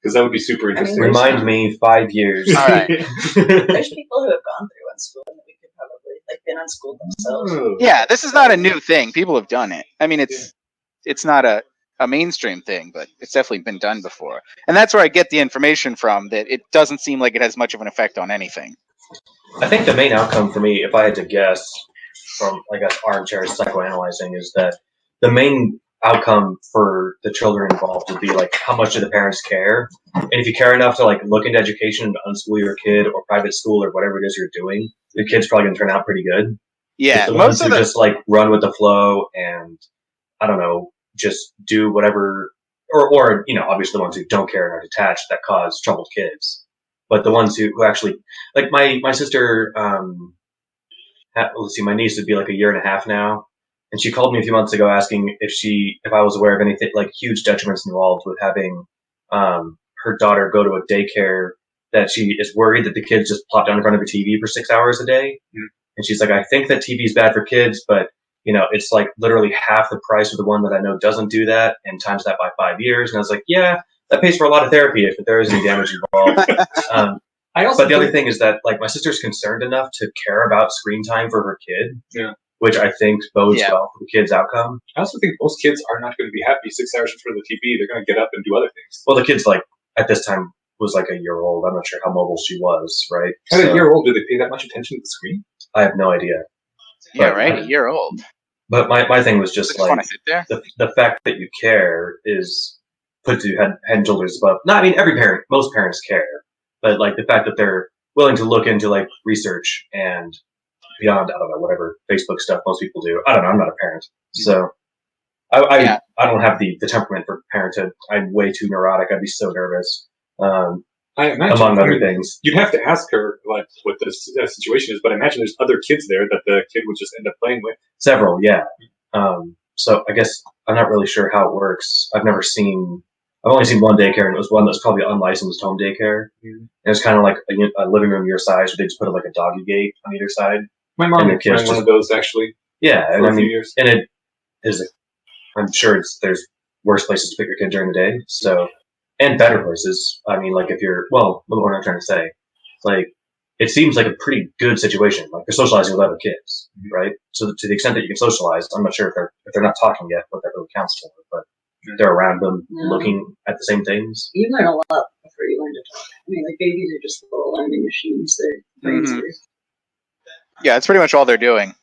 Because that would be super interesting. Remind me 5 years. All right. There's people who have gone through unschooling that we could probably been unschooled themselves. Yeah, this is not a new thing. People have done it. I mean, it's not a mainstream thing, but it's definitely been done before. And that's where I get the information from, that it doesn't seem like it has much of an effect on anything. I think the main outcome for me, if I had to guess from, armchair psychoanalyzing, is that the main outcome for the children involved would be how much do the parents care, and if you care enough to look into education and unschool your kid or private school or whatever it is you're doing, the kid's probably going to turn out pretty good. Yeah, the ones who just run with the flow and I don't know, just do whatever, or obviously the ones who don't care and are detached that cause troubled kids, but the ones who actually my sister. Let's see, my niece would be a year and a half now, and she called me a few months ago asking if I was aware of anything huge detriments involved with having her daughter go to a daycare that she is worried that the kids just plop down in front of a TV for 6 hours a day. Mm-hmm. And she's like, I think that TV is bad for kids, but it's literally half the price of the one that I know doesn't do that, and times that by 5 years. And I was like, yeah, that pays for a lot of therapy if there is any damage involved. But the other thing is that my sister's concerned enough to care about screen time for her kid, which I think bodes well for the kid's outcome. I also think most kids are not going to be happy 6 hours in front of the TV. They're going to get up and do other things. Well, the kid's at this time was a year old. I'm not sure how mobile she was, right? At a year old, do they pay that much attention to the screen? I have no idea. Yeah, right. A year old. But my thing was just the fact that you care is put you head and shoulders above. No, I mean most parents care. But the fact that they're willing to look into research and beyond, I don't know, whatever Facebook stuff most people do. I don't know. I'm not a parent, so I don't have the temperament for parenthood. I'm way too neurotic. I'd be so nervous. I imagine, among other things, you'd have to ask her what the situation is. But I imagine there's other kids there that the kid would just end up playing with. Several, yeah. So I guess I'm not really sure how it works. I've never seen I've only seen one daycare, and it was one that was probably unlicensed home daycare. And it was kind of like a living room your size, where they just put like a doggy gate on either side. My mom And the kids ran one just- of those actually Yeah, for and I a few mean, years. and it is. I'm sure there's worse places to put your kid during the day. So, and better places. I mean, like if you're what am I trying to say? Like, it seems like a pretty good situation. Like they're socializing with other kids, right? So to the extent that you can socialize, I'm not sure if they're not talking yet, what that really counts for. But they're around them, looking at the same things. You learn a lot before you learn to talk. I mean, like babies are just little learning machines. Their brains are. Yeah, that's pretty much all they're doing.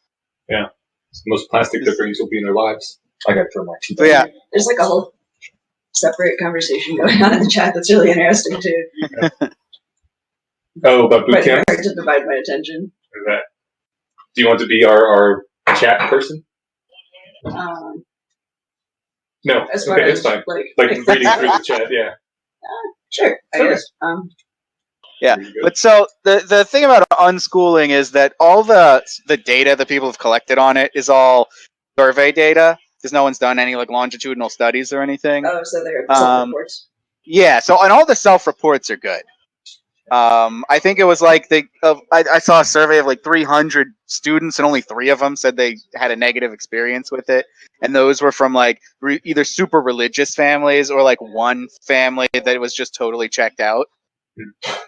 Yeah, it's the most plastic their brains will be in their lives. I got to throw my teeth. So yeah, There's like a whole separate conversation going on in the chat that's really interesting too. Oh, about boot But camp. hard to divide my attention. That. Do you want to be our chat person? No. As far Okay, as it's fine. like Like reading through the chat. Yeah. sure, I Okay. guess. yeah. Pretty good. But so the thing about unschooling is that all the data that people have collected on it is all survey data, because no one's done any like longitudinal studies or anything. Oh, so they're self-reports. Yeah, so and all the self-reports are good. I think it was like I saw a survey of like 300 students, and only 3 of them said they had a negative experience with it, and those were from like either super religious families or like one family that was just totally checked out.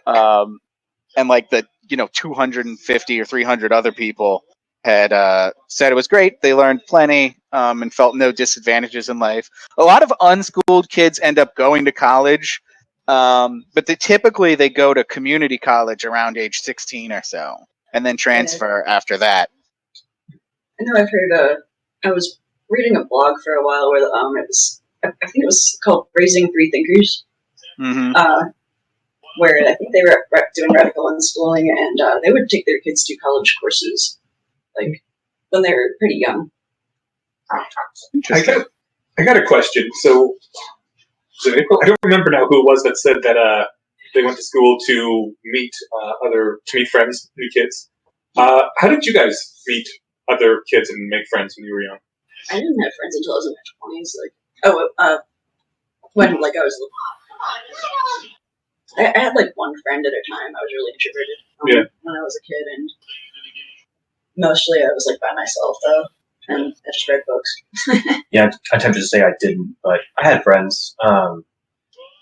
And like the 250 or 300 other people had said it was great. They learned plenty and felt no disadvantages in life. A lot of unschooled kids end up going to college. But typically they go to community college around age 16 or so, and then transfer after that. I know I've heard. I was reading a blog for a while where it was. I think it was called "Raising Free Thinkers," where I think they were doing radical unschooling, and they would take their kids to college courses, like when they were pretty young. I got a question. So I don't remember now who it was that said that they went to school to meet friends, new kids. How did you guys meet other kids and make friends when you were young? I didn't have friends until I was in my 20s. When like I was. I had like one friend at a time. I was really introverted when I was a kid, and mostly I was like by myself though, and I just read books. Yeah, I'm tempted to say I didn't, but I had friends.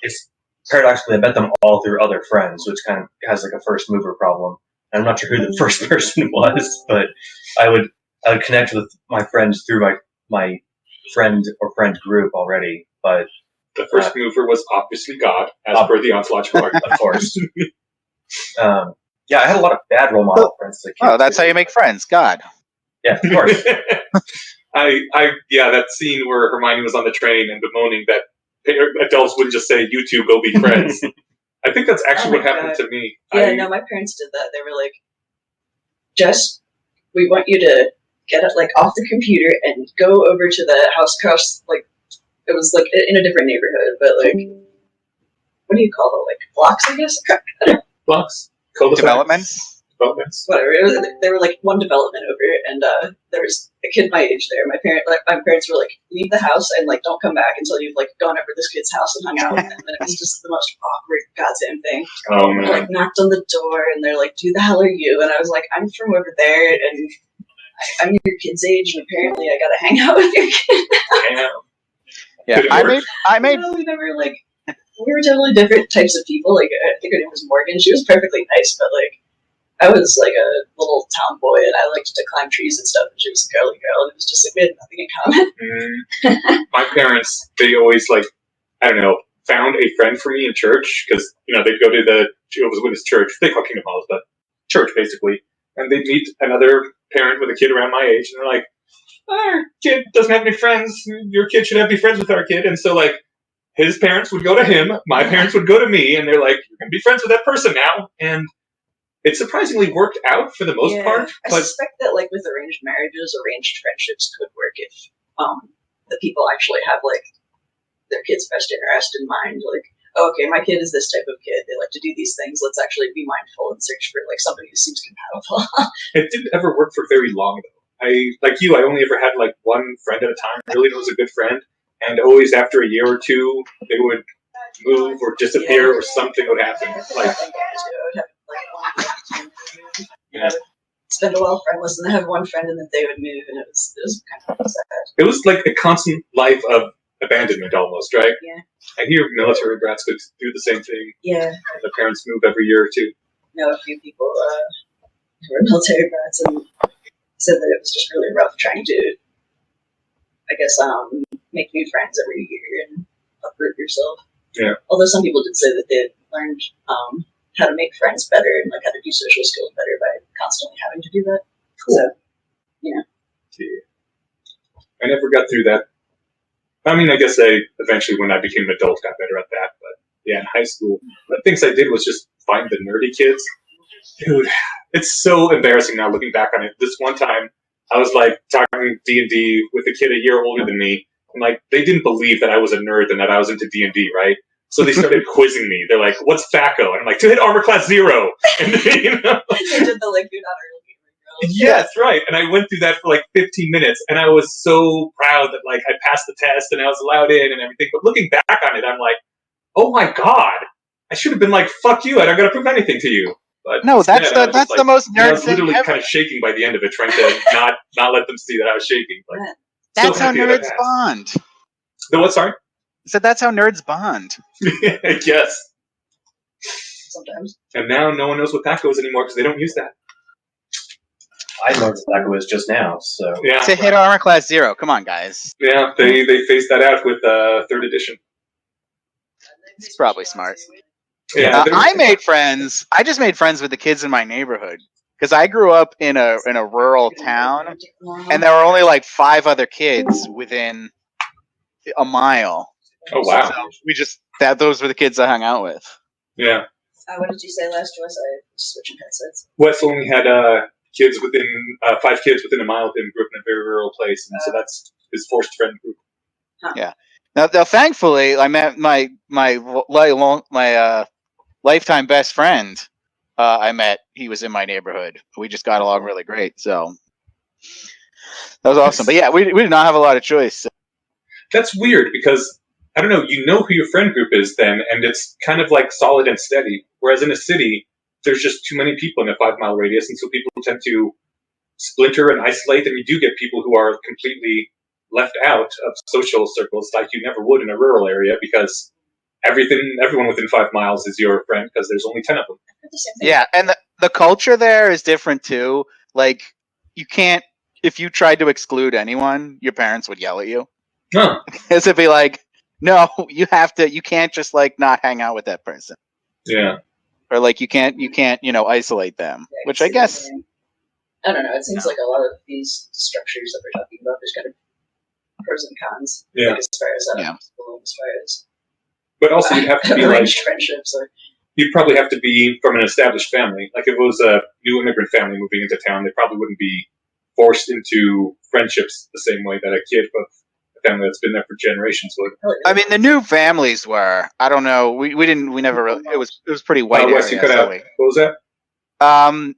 It's paradoxically I met them all through other friends, which kind of has like a first mover problem. And I'm not sure who the first person was, but I would connect with my friends through my friend or friend group already. But the first mover was obviously God, as per the Onslaught Squad, of course. Yeah, I had a lot of bad role model friends. Oh, that's how you make friends, God. Yeah, of course. That scene where Hermione was on the train and bemoaning that adults wouldn't just say, "You two go be friends." I think that's actually what happened to me. Yeah, no, my parents did that. They were like, Jess, we want you to get it like off the computer and go over to the house across, like, it was like in a different neighborhood, but like, what do you call it? Like blocks, I guess? Blocks? Developments? Whatever. They were like one development over, and there was a kid my age there. My parents were like, leave the house and like don't come back until you've like gone over this kid's house and hung out with them. And it was just the most awkward goddamn thing. Oh man! I like knocked on the door and they're like, "Who the hell are you?" And I was like, "I'm from over there, and I'm your kid's age, and apparently I gotta hang out with your kid." Yeah, I made. No, we never like. We were totally different types of people. Like I think her name was Morgan. She was perfectly nice, but like. I was like a little tomboy, and I liked to climb trees and stuff, and she was a girly girl, and it was just like we had nothing in common. My parents, they always found a friend for me in church, because they'd go to the Jehovah's Witness church. They call Kingdom Halls, but church basically, and they'd meet another parent with a kid around my age, and they're like, "Our kid doesn't have any friends. Your kid should be friends with our kid." And so like his parents would go to him, my parents would go to me, and they're like, "You're gonna be friends with that person now," and it surprisingly worked out for the most part. I suspect that, like, with arranged marriages, arranged friendships could work if the people actually have, like, their kid's best interest in mind. Like, oh, okay, my kid is this type of kid. They like to do these things. Let's actually be mindful and search for, like, somebody who seems compatible. It didn't ever work for very long, though. I only ever had, like, one friend at a time. Really was a good friend. And always after a year or two, they would move or disappear or something would happen. Like, I would spend a while friendless, and then have one friend, and then they would move, and it was kind of sad. it was like a constant life of abandonment almost, right? Yeah. I hear military brats could do the same thing. Yeah. Their parents move every year or two. I know a few people who were military brats and said that it was just really rough trying to, I guess, make new friends every year and uproot yourself. Yeah. Although some people did say that they had learned how to make friends better and like how to do social skills better by constantly having to do that. Cool. So, yeah. I never got through that. I mean, I guess I eventually, when I became an adult, got better at that. But yeah, in high school, the things I did was just find the nerdy kids. Dude, it's so embarrassing now looking back on it. This one time, I was like talking D&D with a kid a year older than me, and like they didn't believe that I was a nerd and that I was into D&D, right? So they started quizzing me. They're like, "What's FACO?" And I'm like, "To hit armor class 0." And they, you know, They did the like you're not a real gamer girl. yes, right. And I went through that for like 15 minutes, and I was so proud that like I passed the test and I was allowed in and everything. But looking back on it, I'm like, oh my god, I should have been like, "Fuck you! I don't got to prove anything to you." But No, that's instead, I was that's just the most I nerd was thing literally ever. kind of shaking by the end of it, trying to not let them see that I was shaking. Like, Yeah. That's so how happy that I nerds passed. bond. No, what? Sorry. I said that's how nerds bond. I guess. Sometimes. And now no one knows what PACO is anymore because they don't use that. I learned what that was just now, so Yeah. To hit armor class 0. Come on, guys. Yeah, they phased that out with 3rd edition. It's probably smart. Yeah, I made friends. I just made friends with the kids in my neighborhood because I grew up in a rural town, and there were only like 5 other kids within a mile. Oh wow. So we just those were the kids I hung out with. Yeah. What did you say last, Joyce? I was switching headsets. Wes only had kids within 5 kids within a mile of him. Grew up in a very rural place, and so that's his forced friend group. Now, thankfully, I met my lifetime best friend. He was in my neighborhood. We just got along really great. So that was awesome. But yeah, we did not have a lot of choice. That's weird because I don't know. You know who your friend group is then, and it's kind of like solid and steady. Whereas in a city, there's just too many people in a 5-mile radius, and so people tend to splinter and isolate, and you do get people who are completely left out of social circles like you never would in a rural area because everyone within 5 miles is your friend because there's only 10 of them. Yeah, and the culture there is different too. Like you can't if you tried to exclude anyone, your parents would yell at you. Huh. As if be like, no, you can't just like not hang out with that person. Yeah. Or like you can't, isolate them. Yeah, Which I guess I don't know. It seems like a lot of these structures that we're talking about, there's kind of pros and cons. Yeah. Like as far as Yeah. as far as But also you'd have to be like arranged friendships. Or, you'd probably have to be from an established family. Like if it was a new immigrant family moving into town, they probably wouldn't be forced into friendships the same way that a kid of a family that's been there for generations would. I mean the new families were. I don't know. We never really. It was pretty white area. Wes, you cut out. What was that?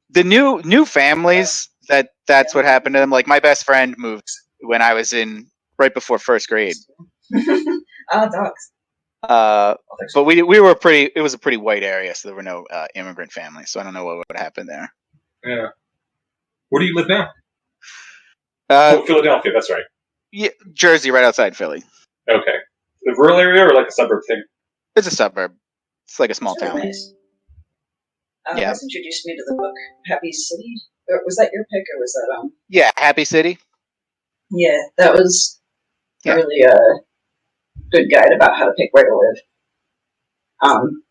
The new families that's what happened to them. Like my best friend moved when I was right before first grade. dogs. But we were pretty. It was a pretty white area, so there were no immigrant families. So I don't know what would happen there. Yeah. Where do you live now? Oh, Philadelphia. That's right. Yeah, Jersey, right outside Philly. Okay. The rural area or like a suburb thing? It's a suburb. It's like a small It's really town. nice. Yeah. Wes introduced me to the book Happy City. Or was that your pick, or was that Yeah, Happy City. Yeah, that was Yeah. a really good guide about how to pick where to live.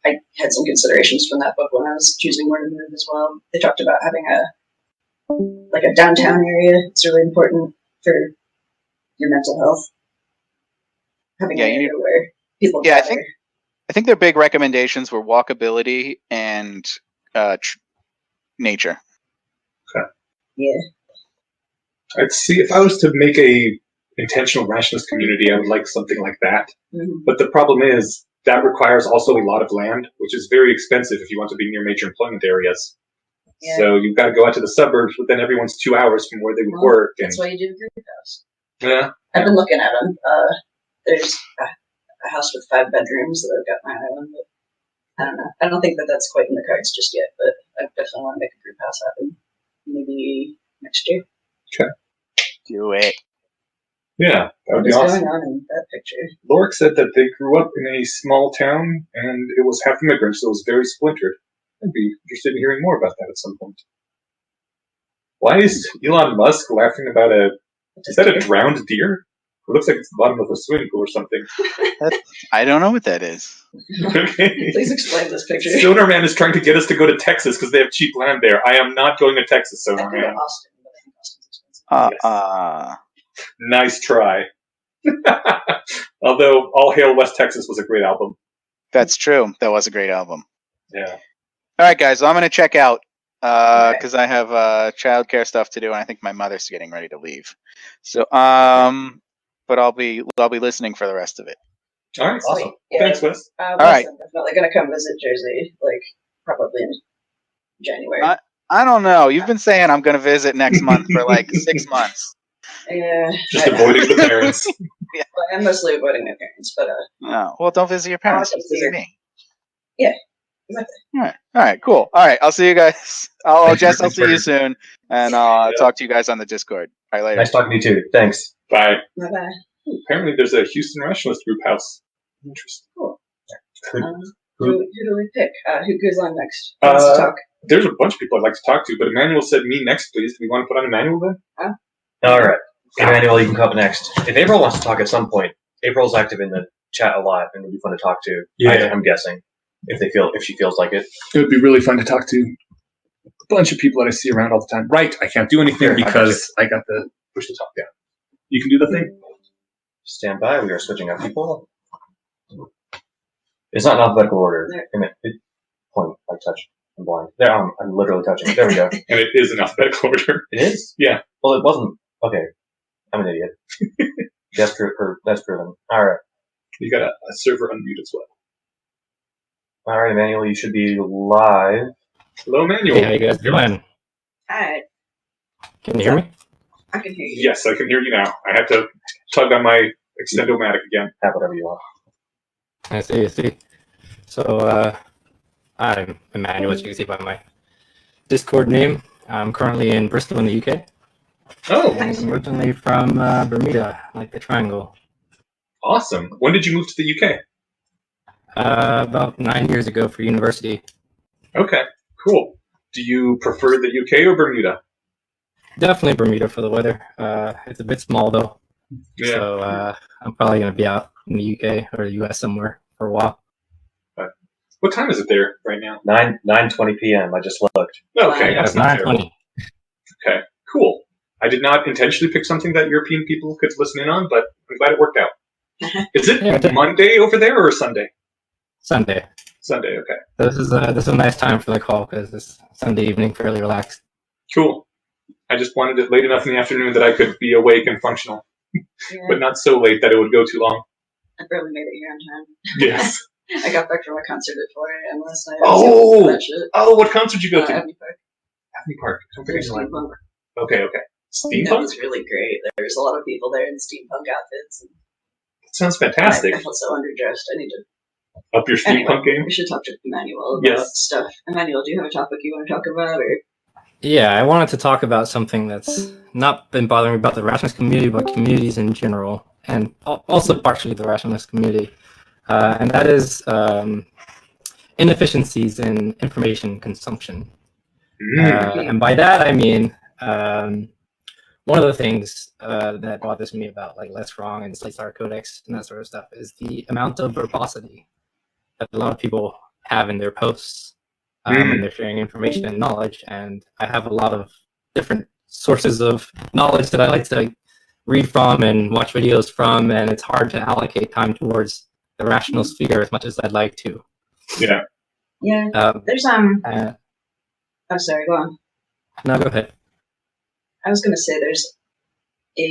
I had some considerations from that book when I was choosing where to move as well. They talked about having a downtown area. It's really important for your mental health. Having an area where people Yeah, gather. I think their big recommendations were walkability and nature. Okay. Yeah. I'd see if I was to make a intentional rationalist community, I would like something like that. Mm-hmm. But the problem is that requires also a lot of land, which is very expensive if you want to be near major employment areas. Yeah. So you've got to go out to the suburbs, but then everyone's 2 hours from where they would work. That's why you do a group house. Yeah. I've been looking at them. There's a house with 5 bedrooms that I've got my eye on. But I don't know. I don't think that that's quite in the cards just yet, but I definitely want to make a group house happen. Maybe next year. Do it. Yeah, that would What be is awesome. going on in that picture? Lorik said that they grew up in a small town and it was half immigrant, so it was very splintered. I'd be interested in hearing more about that at some point. Why is Elon Musk laughing about is that a drowned deer? It looks like it's the bottom of a swimming pool or something. I don't know what that is. Okay. Please explain this picture. Sonar Man is trying to get us to go to Texas because they have cheap land there. I am not going to Texas, I've Sonar been to Man. Austin, but I think Austin's expensive. Nice try. Although All Hail West Texas was a great album. That's true. That was a great album. Yeah. All right, guys. Well, I'm going to check out because I have childcare stuff to do, and I think my mother's getting ready to leave. So, but I'll be listening for the rest of it. All right, Sweet. awesome. Yeah. Thanks, Wes. All right. I'm definitely going to come visit Jersey, like, probably in January. I don't know. You've been saying I'm going to visit next month for like 6 months. Yeah. Just avoiding the parents. Well, I'm mostly avoiding my parents, but No. Well, don't visit your parents. I'll Just visit me. Yeah. All right. Cool. All right. I'll see you guys. Jess, I'll see you soon, and I'll talk to you guys on the Discord. All right, later. Nice talking to you too. Thanks. Bye. bye-bye. Apparently there's a Houston Rationalist group house. Interesting. Cool. Who- Who do we pick? Who goes on next? Who wants to talk? There's a bunch of people I'd like to talk to, but Emmanuel said me next, please. Do we want to put on Emmanuel then? All right. Emmanuel, you can come up next. If April wants to talk at some point, April's active in the chat a lot and would be fun to talk to. Yeah. I'm guessing. If she feels like it. It would be really fun to talk to a bunch of people that I see around all the time. Right, I can't do anything Here, because I got the push to talk down. You can do the thing? Stand by. We are switching up people. It's not in alphabetical order. Point, like touch. I'm blind. There, I'm literally touching. There we go. And it is in alphabetical order. It is? Yeah. Well, it wasn't. Okay. I'm an idiot. That's proven. All right. You got a server unmute as well. All right, Emmanuel, you should be live. Hello, Emmanuel. Hey, how you guys doing? Alright, Can you hear me? I can hear you. Yes, I can hear you now. I had to tug on my extendomatic again. Have whatever you want. I see. So, I'm Emmanuel, as you can see by my Discord name. I'm currently in Bristol in the UK. Oh, I'm originally from Bermuda, like the triangle. awesome. When did you move to the UK? About 9 years ago for university. Okay, cool. Do you prefer the UK or Bermuda? Definitely Bermuda for the weather. It's a bit small though. Yeah. So, I'm probably going to be out in the UK or the US somewhere for a while. What time is it there right now? 9:20 p.m. I just looked. Okay, Yeah, that's it's not terrible. 9:20. Okay, cool. I did not intentionally pick something that European people could listen in on, but I'm glad it worked out. Is it Yeah, Monday over there or Sunday? Sunday. Sunday, okay. This is a nice time for the call because it's Sunday evening, fairly relaxed. Cool. I just wanted it late enough in the afternoon that I could be awake and functional, Yeah, but not so late that it would go too long. I barely made it here on time. Yes. I got back from a concert at 4 a.m. last night. Oh! That shit. Oh, what concert did you go to? Abbey Park. Abbey Park. There's steampunk. Okay. That Steampunk? was really great. There's a lot of people there in steampunk outfits. And Sounds I fantastic. felt so underdressed. I need to. Up your steampunk game? We should talk to Emmanuel about Yes. stuff. Emmanuel, do you have a topic you want to talk about, or? Yeah, I wanted to talk about something that's not been bothering me about the rationalist community, but communities in general, and also partially the rationalist community, and that is inefficiencies in information consumption. And by that, I mean one of the things that bothers me about like Let's Wrong and Slate Star Codex and that sort of stuff is the amount of verbosity that a lot of people have in their posts when they're sharing information and knowledge. And I have a lot of different sources of knowledge that I like to read from and watch videos from, and it's hard to allocate time towards the rational sphere as much as I'd like to. Yeah. Yeah. There's I'm sorry. Go on. No, go ahead. I was gonna say there's I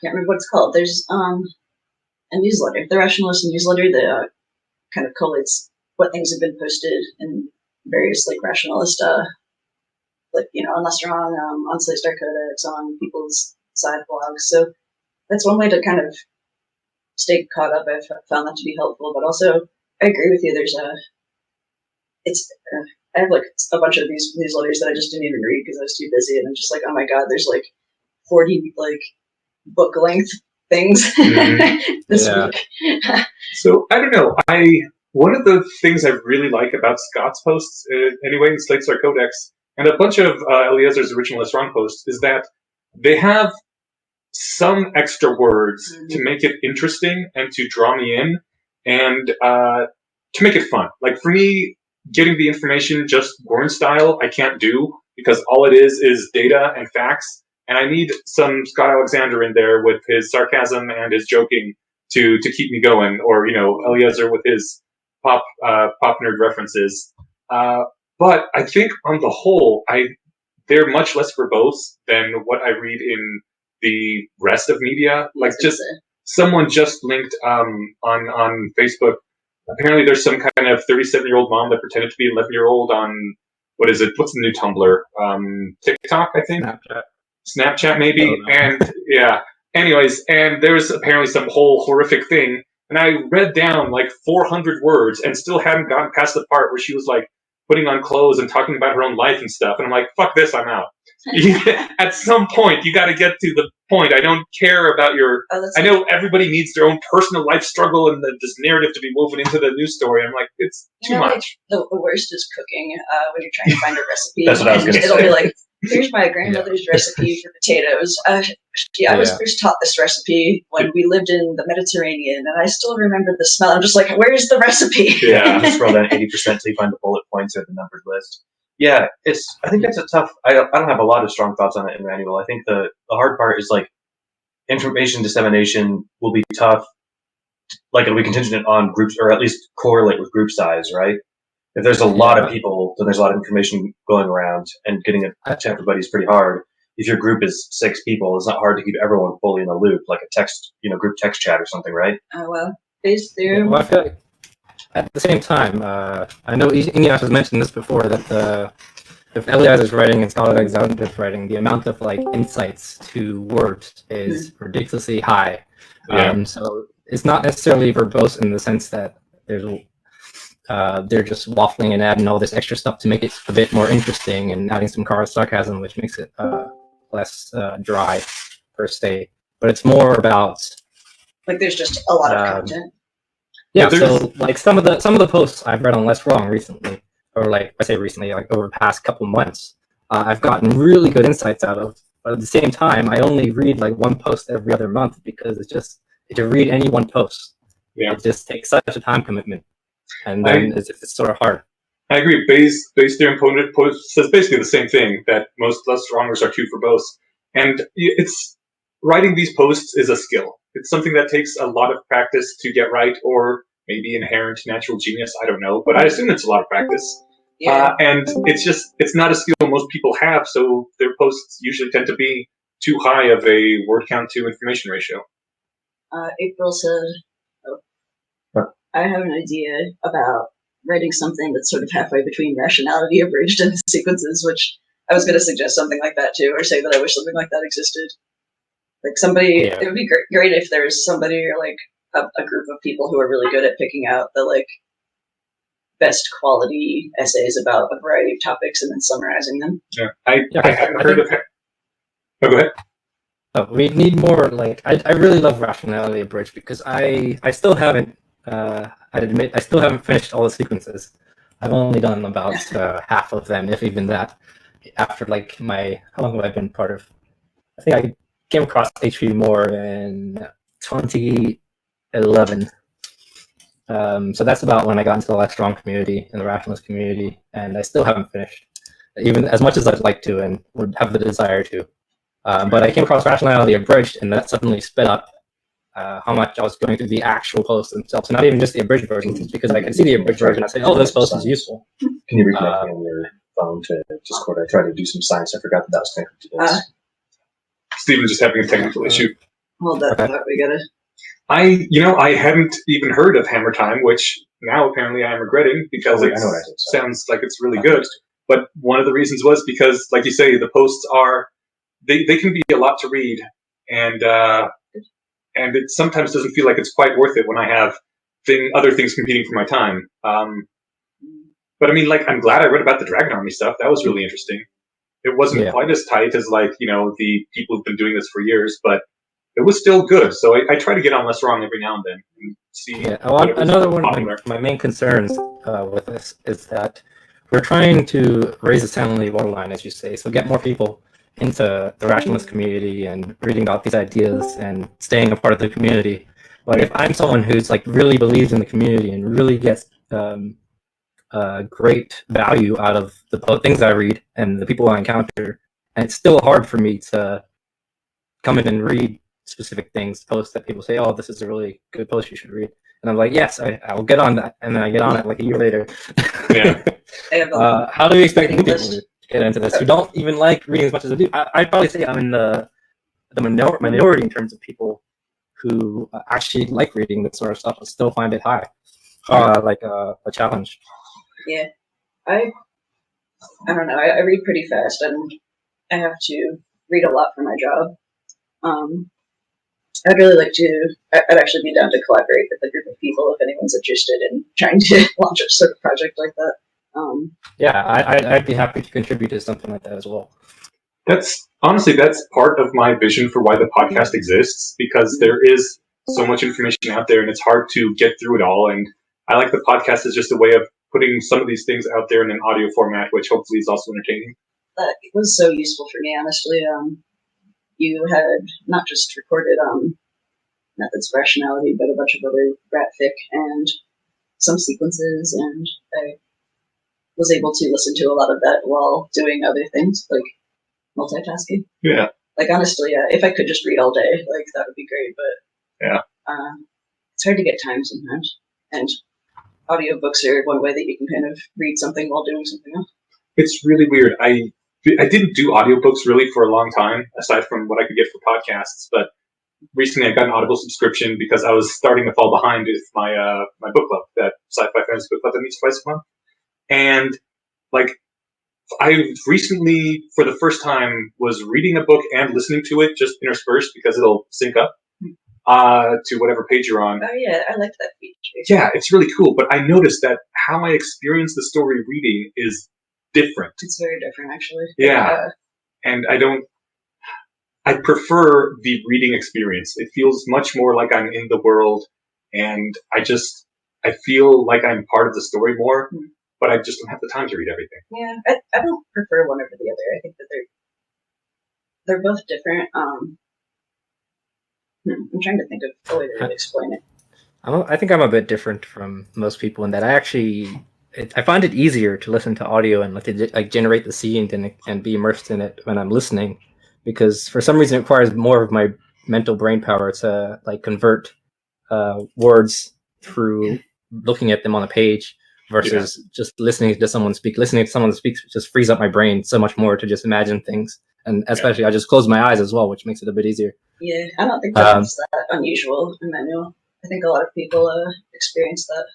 can't remember what it's called. There's a newsletter, the Rationalist newsletter that kind of collates what things have been posted in various like rationalist like on Less Wrong, on Slate Star Codex, on people's side blogs. So that's one way to kind of stay caught up. I've found that to be helpful, but also I agree with you. I have like a bunch of these newsletters that I just didn't even read because I was too busy, and I'm just like, oh my god, there's like 40 like book length things this week. So I don't know. One of the things I really like about Scott's posts, anyway, in Slate Star Codex, and a bunch of Eliezer's original Less Wrong posts, is that they have some extra words to make it interesting and to draw me in and to make it fun. Like for me, getting the information just Gorn style, I can't do because all it is data and facts. And I need some Scott Alexander in there with his sarcasm and his joking to keep me going, or Eliezer with his pop nerd references. But I think on the whole, they're much less verbose than what I read in the rest of media. Like just someone just linked on Facebook. Apparently, there's some kind of 37-year-old mom that pretended to be an 11-year-old on what's the new Tumblr? TikTok, I think. Snapchat maybe, and yeah. Anyways, and there was apparently some whole horrific thing, and I read down like 400 words and still hadn't gotten past the part where she was like putting on clothes and talking about her own life and stuff, and I'm like, fuck this, I'm out. At some point, you got to get to the point. I don't care about your. I know everybody needs their own personal life struggle and this narrative to be woven into the news story. I'm like, it's too much. Like, the worst is cooking when you're trying to find a recipe. That's what I was going to say. It'll be like, here's my grandmother's recipe for potatoes. I was first taught this recipe when we lived in the Mediterranean, and I still remember the smell. I'm just like, where's the recipe? Yeah, just scroll down 80% till you find the bullet points or the numbered list. Yeah, I think that's a tough. I don't have a lot of strong thoughts on it, Emmanuel. I think the hard part is like information dissemination will be tough. Like it'll be contingent on groups, or at least correlate with group size, right? If there's a lot of people, then there's a lot of information going around, and getting it to everybody is pretty hard. If your group is 6 people, it's not hard to keep everyone fully in the loop, like a text, group text chat or something, right? Oh well, phase theorem. Well, I feel like at the same time, I know Ineos has mentioned this before, that if Eliezer is writing and Scott Alexander is writing, the amount of like insights to words is ridiculously high. Yeah. So it's not necessarily verbose in the sense that they're just waffling and adding all this extra stuff to make it a bit more interesting and adding some sarcasm, which makes it less dry per se. But it's more about like there's just a lot of content. Yeah, so like some of the posts I've read on Less Wrong recently, or like I say recently, like over the past couple months, I've gotten really good insights out of. But at the same time, I only read like one post every other month because it's just to read any one post. Yeah. It just takes such a time commitment, and then it's sort of hard. I agree. Bayes' theorem post says basically the same thing, that most Less Wrongers are too verbose, and it's writing these posts is a skill. It's something that takes a lot of practice to get right, or maybe inherent natural genius. I don't know, but I assume it's a lot of practice. Yeah. And it's not a skill most people have, so their posts usually tend to be too high of a word count to information ratio. April said, I have an idea about writing something that's sort of halfway between rationality abridged and sequences, which I was going to suggest something like that too, or say that I wish something like that existed. Like somebody, it would be great if there was somebody or like a group of people who are really good at picking out the like best quality essays about a variety of topics and then summarizing them. Yeah, I haven't heard of it. Oh, go ahead. Oh, we need more. Like I really love rationality abridged because I still haven't. I'd admit I still haven't finished all the sequences. I've only done about half of them, if even that. After like how long have I been part of? I think I came across HP more in 2011. So that's about when I got into the Less Strong community and the rationalist community, and I still haven't finished, even as much as I'd like to and would have the desire to. But I came across rationality abridged, and that suddenly sped up how much I was going through the actual posts themselves, so not even just the abridged version, because I can see the abridged version and I say, oh, this post is useful. Can you reconnect me on your phone to Discord? I tried to do some science. I forgot that was connected to this. Steven's just having a technical issue. Hold that thought. We gotta. I hadn't even heard of Hammer Time, which now apparently I am regretting because it sounds like it's really good. But one of the reasons was because, like you say, the posts are they can be a lot to read, and and it sometimes doesn't feel like it's quite worth it when I have other things competing for my time. But I mean, like, I'm glad I read about the Dragon Army stuff. That was really interesting. It wasn't quite as tight as, like, the people who've been doing this for years, but it was still good. So I try to get on Less Wrong every now and then and see. Yeah, another one of my main concerns with this is that we're trying to raise the sound on the waterline, as you say, so get more people into the rationalist community and reading about these ideas and staying a part of the community. But if I'm someone who's like really believes in the community and really gets great value out of the things I read and the people I encounter, and it's still hard for me to come in and read specific things, posts that people say, "Oh, this is a really good post, you should read." And I'm like, "Yes, I will get on that," and then I get on it like a year later. Yeah. How do we expect new people to get into this who don't even like reading as much as I do? I'd probably say I'm in the minority in terms of people who actually like reading this sort of stuff and still find it high, like a challenge. Yeah, I don't know. I read pretty fast, and I have to read a lot for my job. I'd really like to. I'd actually be down to collaborate with a group of people if anyone's interested in trying to launch a sort of project like that. Yeah, I'd be happy to contribute to something like that as well. That's part of my vision for why the podcast exists, because there is so much information out there and it's hard to get through it all. And I like the podcast as just a way of putting some of these things out there in an audio format, which hopefully is also entertaining. It was so useful for me, honestly. You had not just recorded methods of rationality, but a bunch of other graphic and some sequences, and I was able to listen to a lot of that while doing other things, like multitasking. Yeah. Like, honestly, if I could just read all day, like, that would be great, but yeah, it's hard to get time sometimes. And audiobooks are one way that you can kind of read something while doing something else. It's really weird. I didn't do audiobooks really for a long time, aside from what I could get for podcasts, but recently I got an Audible subscription because I was starting to fall behind with my my book club, that sci-fi fantasy book club that meets twice a month. And, like, I recently, for the first time, was reading a book and listening to it just interspersed because it'll sync up to whatever page you're on. Oh, yeah, I like that feature. Yeah, it's really cool, but I noticed that how I experience the story reading is different. It's very different, actually. Yeah, and I prefer the reading experience. It feels much more like I'm in the world, and I feel like I'm part of the story more, but I just don't have the time to read everything. Yeah, I don't prefer one over the other. I think that they're both different. I'm trying to think of a way to really explain it. I think I'm a bit different from most people in that I find it easier to listen to audio and like generate the scene and be immersed in it when I'm listening, because for some reason it requires more of my mental brain power to like convert words through looking at them on a page versus just listening to someone speak. Listening to someone speak just frees up my brain so much more to just imagine things, and especially I just close my eyes as well, which makes it a bit easier. Yeah, I don't think that's that unusual in manual. I think a lot of people experience that.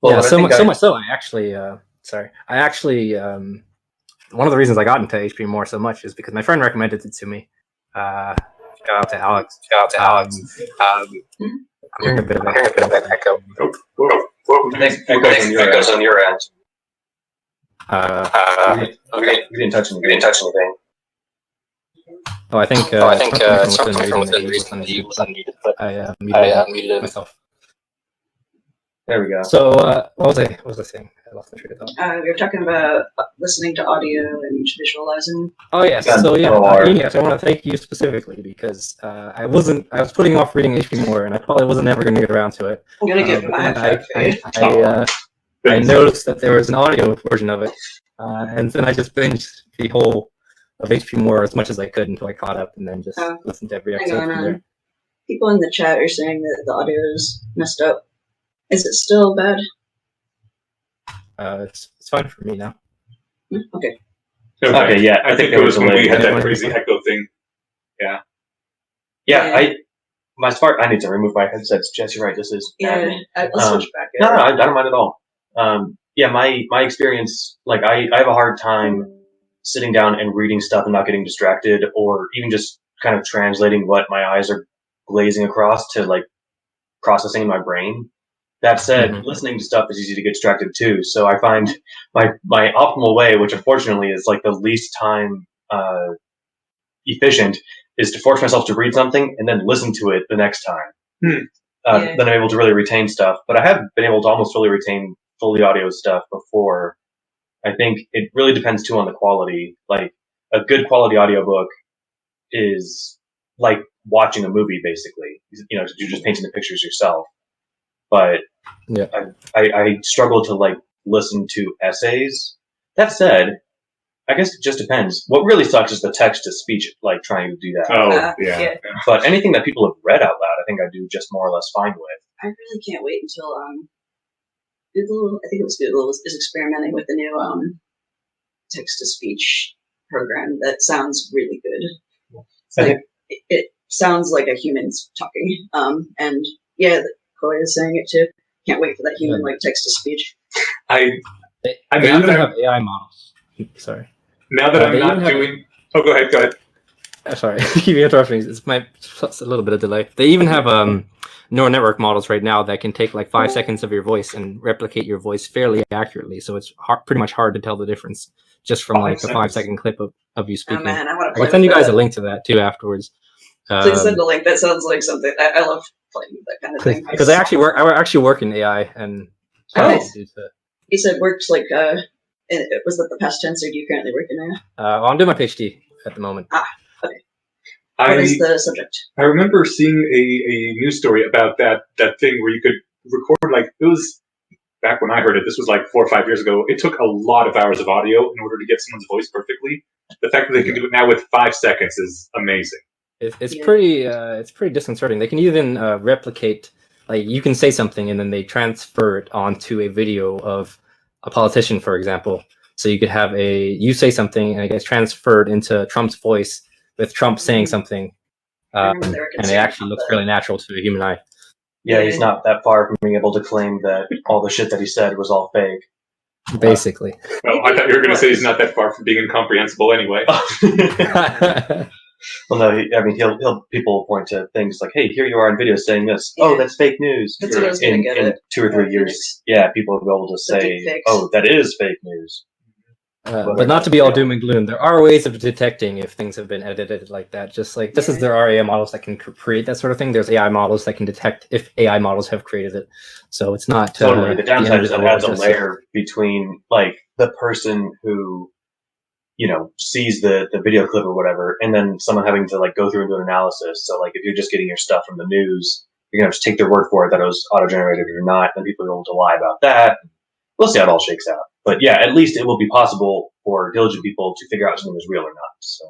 Well, yeah, so much so. I actually, one of the reasons I got into HP more so much is because my friend recommended it to me. Shout out to Alex. I'm hearing a bit of echo. Echoes on your end. We didn't touch anything. Oh, I think something from within the was unmuted, but I muted myself. There we go. So, what was I saying? I lost my train of thought. We were talking about listening to audio and visualizing. Oh yes. So yes, I want to thank you specifically because I was putting off reading HP more, and I probably wasn't ever going to get around to it. I'm gonna give my I noticed that there was an audio version of it, and then I just binged the whole of HP more as much as I could until I caught up, and then just listened to every episode from there. People in the chat are saying that the audio is messed up. Is it still bad? It's fine for me now. Okay. Okay, yeah. I think it was when we had that crazy echo thing. Yeah. Yeah, I need to remove my headsets. Jesse, right, this is bad. Let's switch back. No, I don't mind at all. Yeah, my experience, like, I have a hard time sitting down and reading stuff and not getting distracted, or even just kind of translating what my eyes are glazing across to like processing in my brain. That said, listening to stuff is easy to get distracted too. So I find my optimal way, which unfortunately is like the least time efficient, is to force myself to read something and then listen to it the next time. Then I'm able to really retain stuff. But I have been able to almost fully retain fully audio stuff before. I think it really depends too on the quality. Like a good quality audiobook is like watching a movie, basically. You know, you're just painting the pictures yourself. But yeah, I struggle to like listen to essays. That said, I guess it just depends. What really sucks is the text to speech, like trying to do that. Oh, yeah. But anything that people have read out loud, I think I do just more or less fine with. I really can't wait until Google, I think it was Google, is experimenting with the new text to speech program that sounds really good. It's like, it sounds like a human's talking. And yeah, Chloe is saying it too. Can't wait for that human like text to speech. They even have AI models. Sorry. Now that I'm not doing... Oh, go ahead. Sorry, keep interrupting. It's a little bit of delay. They even have neural network models right now that can take like 5 seconds of your voice and replicate your voice fairly accurately. So it's pretty much hard to tell the difference just from like a 5-second clip of you speaking. Oh man, I can send you guys a link to that too afterwards. Please send a link. That sounds like something I love playing with that kind of thing. Because I actually work in AI and. You said worked like was that the past tense, or do you currently work in AI? Well, I'm doing my PhD at the moment. Okay. What is the subject? I remember seeing a news story about that thing where you could record, like, it was back when I heard it. This was like 4 or 5 years ago. It took a lot of hours of audio in order to get someone's voice perfectly. The fact that they can do it now with 5 seconds is amazing. It's pretty disconcerting. They can even replicate, like, you can say something and then they transfer it onto a video of a politician, for example. So you could have you say something and it gets transferred into Trump's voice with Trump saying something, and it actually looks really natural to a human eye. Yeah, he's not that far from being able to claim that all the shit that he said was all fake. Basically. Well, I thought you were going to say he's not that far from being incomprehensible anyway. Well, no, people will point to things like, hey, here you are on video saying this. Yeah. Oh, that's fake news. That's what I was going to get in at. 2 or 3 years, yeah, people will be able to say, oh, that is fake news. But not to be all doom and gloom. There are ways of detecting if things have been edited like that. Just like there are AI models that can create that sort of thing. There's AI models that can detect if AI models have created it. So it's not totally. The downside is it adds a layer between like the person who, you know, sees the video clip or whatever, and then someone having to like go through and do an analysis. So like if you're just getting your stuff from the news, you're gonna have to take their word for it that it was auto-generated or not, and people are able to lie about that. We'll see how it all shakes out. But yeah, at least it will be possible for diligent people to figure out if something is real or not. So,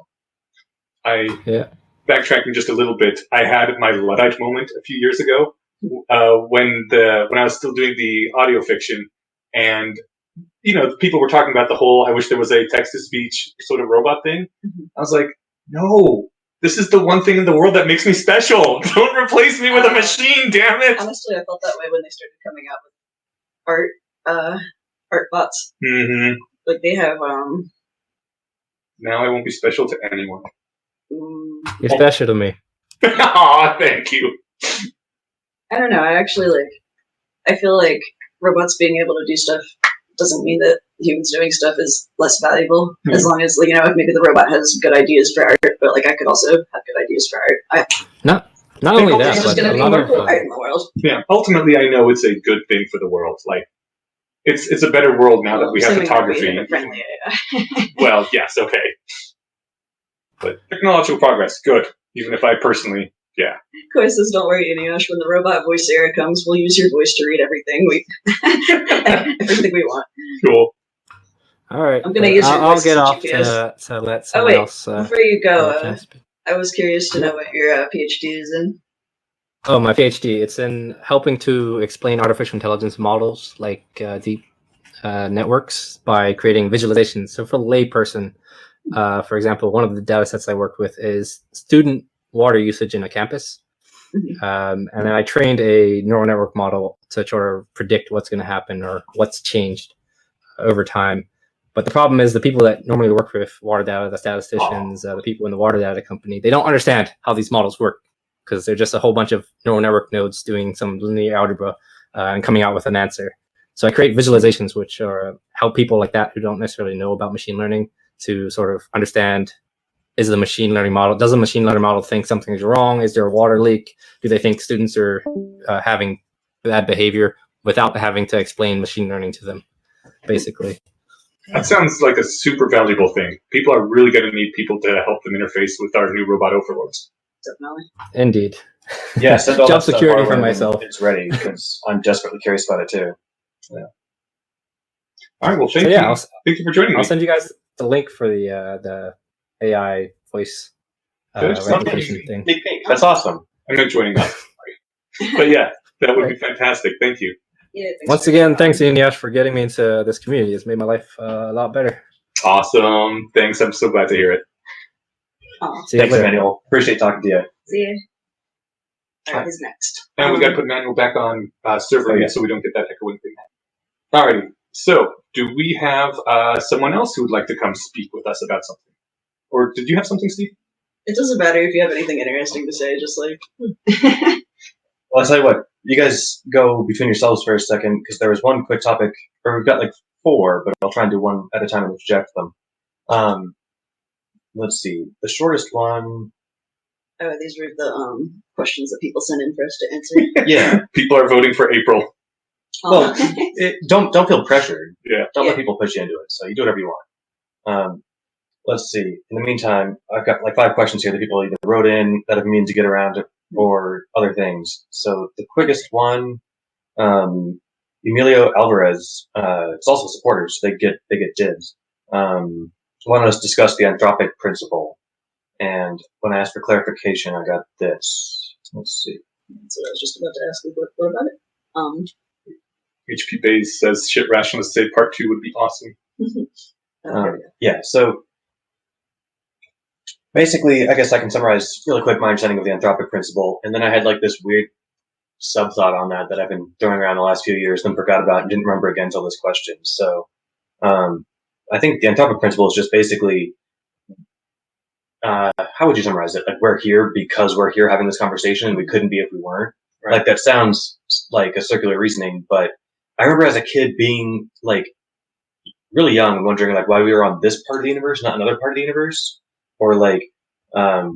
backtracking just a little bit, I had my Luddite moment a few years ago when I was still doing the audio fiction, and you know, people were talking about the whole "I wish there was a text-to-speech sort of robot" thing. I was like, no. This is the one thing in the world that makes me special. Don't replace me with a machine, damn it! Honestly, I felt that way when they started coming out with art bots. Mm-hmm. Like they have Now I won't be special to anyone. You're special to me. Aw, thank you. I don't know. I feel like robots being able to do stuff doesn't mean that humans doing stuff is less valuable. Mm-hmm. As long as, like, you know, if maybe the robot has good ideas for art, but like I could also have good ideas for art. Not only that, there's but going to be more cool art in the world. Yeah, ultimately, I know it's a good thing for the world. Like, it's a better world now that we have photography. Well, yes, okay. But technological progress, good. Even if I personally, yeah. Koi says, don't worry, Iniosh, when the robot voice era comes, we'll use your voice to read everything everything we want. Cool. All right. I'm going to use your voice I'll get off GPS. to let someone else... before you go, I was curious to know what your PhD is in. Oh, my PhD. It's in helping to explain artificial intelligence models like deep networks by creating visualizations. So for a layperson, for example, one of the data sets I worked with is student water usage in a campus. Mm-hmm. And then I trained a neural network model to sort of predict what's going to happen or what's changed over time. But the problem is the people that normally work with water data, the statisticians, the people in the water data company, they don't understand how these models work because they're just a whole bunch of neural network nodes doing some linear algebra and coming out with an answer. So I create visualizations which help people like that who don't necessarily know about machine learning to sort of understand, does the machine learning model think something is wrong? Is there a water leak? Do they think students are having bad behavior, without having to explain machine learning to them, basically? That sounds like a super valuable thing. People are really going to need people to help them interface with our new robot overlords. Definitely. Indeed. Yeah, send all Job that stuff security our for way when myself. It's ready because I'm desperately curious about it too. All right, well, thank you. Thank you for joining me. I'll send you guys the link for the AI voice recognition thing. That's awesome. I'm not joining up. But yeah, that would be fantastic. Thank you. Yeah, Once again, thanks, Inyash, for getting me into this community. It's made my life a lot better. Awesome. Thanks. I'm so glad to hear it. See you Thanks, later. Manuel. Appreciate talking to you. See ya. All right, who's next? And we got to put Manuel back on server so we don't get that echoing thing. Alrighty. So, do we have someone else who would like to come speak with us about something? Or did you have something, Steve? It doesn't matter if you have anything interesting to say, just like... Well, I'll tell you what. You guys go between yourselves for a second, because there was one quick topic, or we've got like 4, but I'll try and do one at a time and reject them. Let's see. The shortest one... Oh, these were the questions that people sent in for us to answer. Yeah. People are voting for April. Well, don't feel pressured. Yeah. Don't let people push you into it. So you do whatever you want. Let's see. In the meantime, I've got like 5 questions here that people either wrote in that have means to get around or other things. So the quickest one, Emilio Alvarez, it's also supporters. So they get dibs. Wanted us to discuss the anthropic principle. And when I asked for clarification, I got this. Let's see. That's what I was just about to ask you. What about it? HP Bays says shit rationalists say part 2 would be awesome. Yeah, so basically, I guess I can summarize really quick my understanding of the anthropic principle, and then I had like this weird sub-thought on that I've been throwing around the last few years, then forgot about and didn't remember again until this question. So I think the anthropic principle is just basically, how would you summarize it? Like, we're here because we're here having this conversation, and we couldn't be if we weren't. Right. Like, that sounds like a circular reasoning, but I remember as a kid being like really young and wondering like why we were on this part of the universe, not another part of the universe, or like why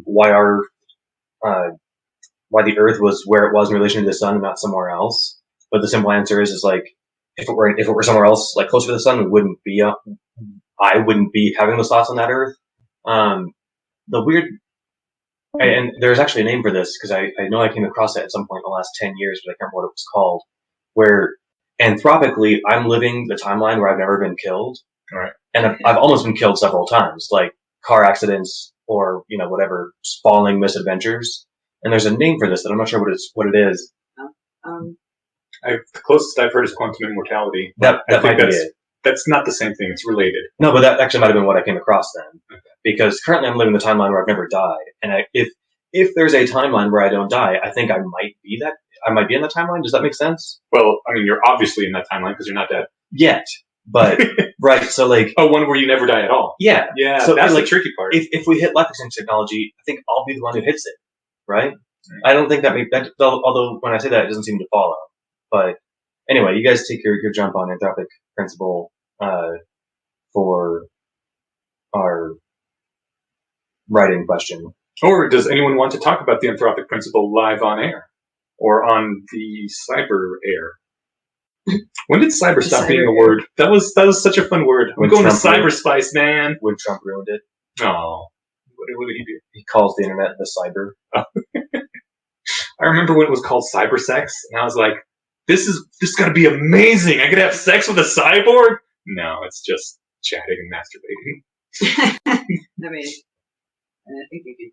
the Earth was where it was in relation to the sun and not somewhere else. But the simple answer is like if it were somewhere else, like closer to the sun, I wouldn't be having those thoughts on that Earth. The weird, and there's actually a name for this because I know I came across it at some point in the last 10 years, but I can't remember what it was called, where anthropically, I'm living the timeline where I've never been killed. Right. And I've almost been killed several times, like car accidents or, whatever, spalling misadventures. And there's a name for this that I'm not sure what it is. The closest I've heard is quantum immortality. That might be it. That's not the same thing. It's related. No, but that actually might have been what I came across then. Okay. Because currently I'm living the timeline where I've never died. And if there's a timeline where I don't die, I think I might be in that timeline. Does that make sense? Well, I mean, you're obviously in that timeline because you're not dead. Yet. But, right, so like... Oh, one where you never die at all. Yeah. Yeah, so that's like, the tricky part. If we hit life extension technology, I think I'll be the one who hits it, right? I don't think that although when I say that, it doesn't seem to follow. But anyway, you guys take your jump on anthropic principle for our writing question. Or does anyone want to talk about the anthropic principle live on air? Or on the cyber air? When did cyber stop being a word? That was such a fun word. I'm going to cyberspace, man. When Trump ruined it. Oh. What did he do? He calls the internet the cyber. I remember when it was called cyber sex, and I was like, this is going to be amazing. I could have sex with a cyborg? No, it's just chatting and masturbating. I mean, I think you could...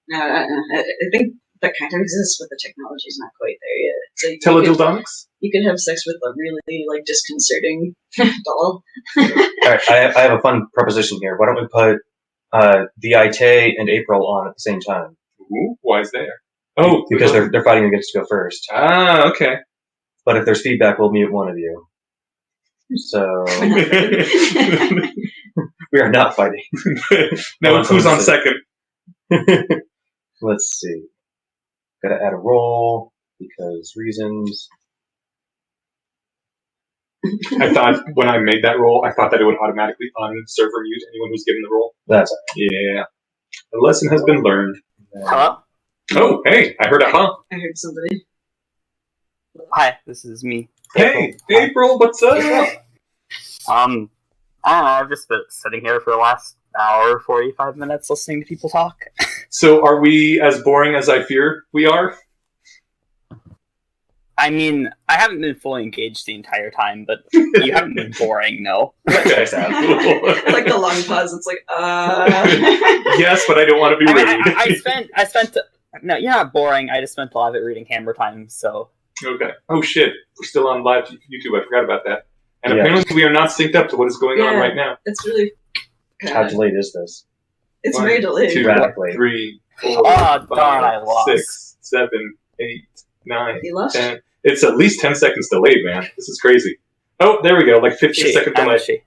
No, I think that kind of exists, but the technology's not quite there yet. So Teledildonics? You could have sex with a really, disconcerting doll. All right, I have a fun proposition here. Why don't we put the Ite and April on at the same time? Ooh, why is there? Oh, because they're fighting against to go first. Ah, okay. But if there's feedback, we'll mute one of you. So we are not fighting. No, who's on second? Let's see. Gotta add a role because reasons. I thought when I made that role, I thought that it would automatically on-server mute anyone who's given the role. That's Yeah. The lesson has been learned. Hello? Oh, hey, I heard a huh. I heard somebody. Hi, this is me. Hey, April, what's up? I don't know, I've just been sitting here for the last hour, 45 minutes listening to people talk. So are we as boring as I fear we are? I mean, I haven't been fully engaged the entire time, but you haven't been boring, no. Okay. Like the long pause, it's like, Yes, but I don't want to be I mean, rude. I spent, no, you're not boring, I just spent a lot of it reading Hammer Time, so. Okay. Oh shit, we're still on live YouTube, I forgot about that. And Yeah. apparently we are not synced up to what is going on Yeah. right now. it's really. How delayed is this? It's 1, very delayed. 2, Radically. 3, 4, Oh, darn, I 5, lost. 6, 7, 8, 9, You lost? 10. It's at least 10 seconds delayed, man. This is crazy. Oh, there we go. Like 15-second delay.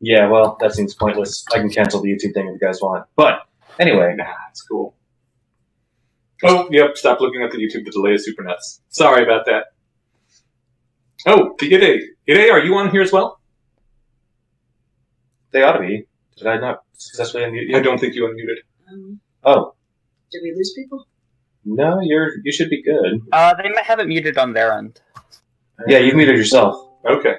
Yeah, well, that seems pointless. I can cancel the YouTube thing if you guys want. But anyway, Nah, it's cool. Oh, yep. Stop looking at the YouTube. The delay is super nuts. Sorry about that. Oh, the Ide. Ide, are you on here as well? they ought to be. Did I not successfully unmute you? I don't think you unmuted. Oh, Did we lose people? no, you should be good. They might have it muted on their end. Yeah, you muted yourself. Okay.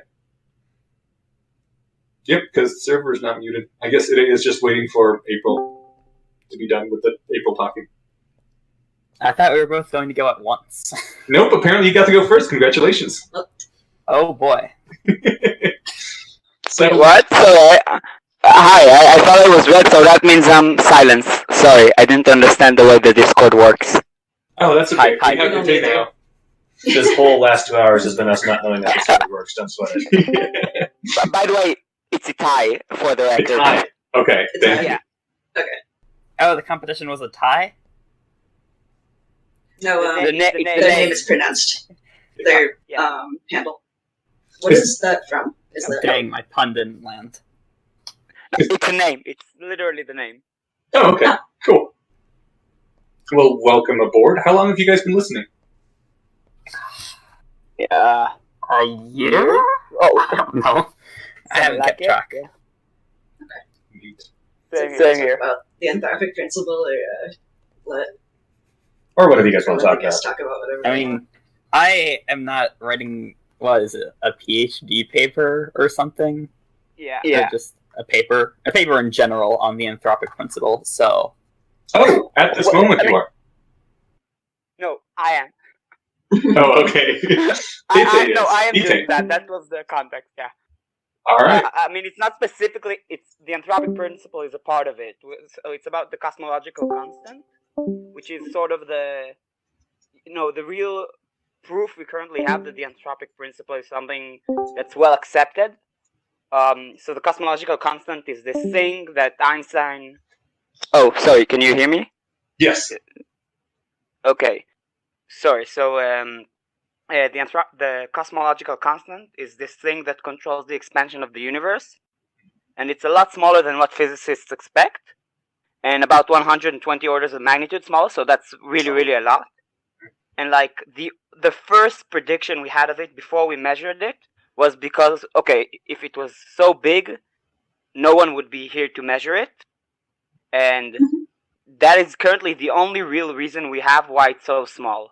Yep, because the server is not muted. I guess Ide is just waiting for April to be done with the April talking. I thought we were both going to go at once. Nope, apparently you got to go first. Congratulations. Oh boy. So, What? Sorry. Hi, I thought I was red, so that means I'm silenced. Sorry, I didn't understand the way the Discord works. oh, that's okay. Hi, We have your take now. This whole last 2 hours has been us not knowing how the server works. Don't sweat it. By the way, it's a tie for the It's record. high. Okay, It's thank high. you. Oh, the competition was a tie? No, The their name is pronounced. Their handle. What is that from? Is that Dang, my pun didn't land. It's a name. It's literally the name. Oh, okay. Cool. Well, welcome aboard. How long have you guys been listening? A year? Oh, I don't know. I haven't kept track. Same here. about the anthropic principle or what? Or whatever you guys want to Let talk the about. guests talk about whatever. I they mean, want. I am not writing, what is it, a PhD paper or something? Yeah. Or just a paper in general on the anthropic principle, so. Oh, at this moment you are. No, I am. Oh, okay. I am Ite. doing that. That was the context, yeah. All right. I mean, it's not specifically, it's the anthropic principle is a part of it. So it's about the cosmological constant, which is sort of the real proof we currently have that the anthropic principle is something that's well accepted. So the cosmological constant is this thing that Einstein... Oh, sorry, can you hear me? Yes. Okay. Sorry, so the cosmological constant is this thing that controls the expansion of the universe, and it's a lot smaller than what physicists expect, and about 120 orders of magnitude smaller, so that's really, really a lot. And like the first prediction we had of it before we measured it was because, okay, if it was so big, no one would be here to measure it, and that is currently the only real reason we have why it's so small.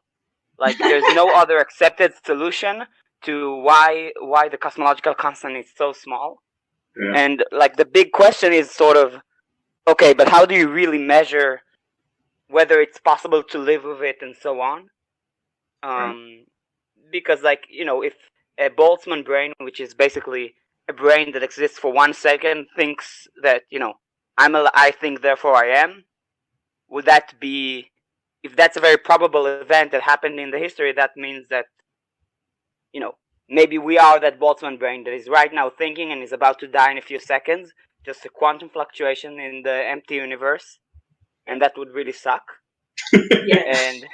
Like, there's no other accepted solution to why the cosmological constant is so small. Yeah. And, like, the big question is sort of, okay, but how do you really measure whether it's possible to live with it and so on? Because, like, if a Boltzmann brain, which is basically a brain that exists for 1 second, thinks that, I think, therefore I am, would that be... If that's a very probable event that happened in the history, that means that, maybe we are that Boltzmann brain that is right now thinking and is about to die in a few seconds, just a quantum fluctuation in the empty universe, and that would really suck. And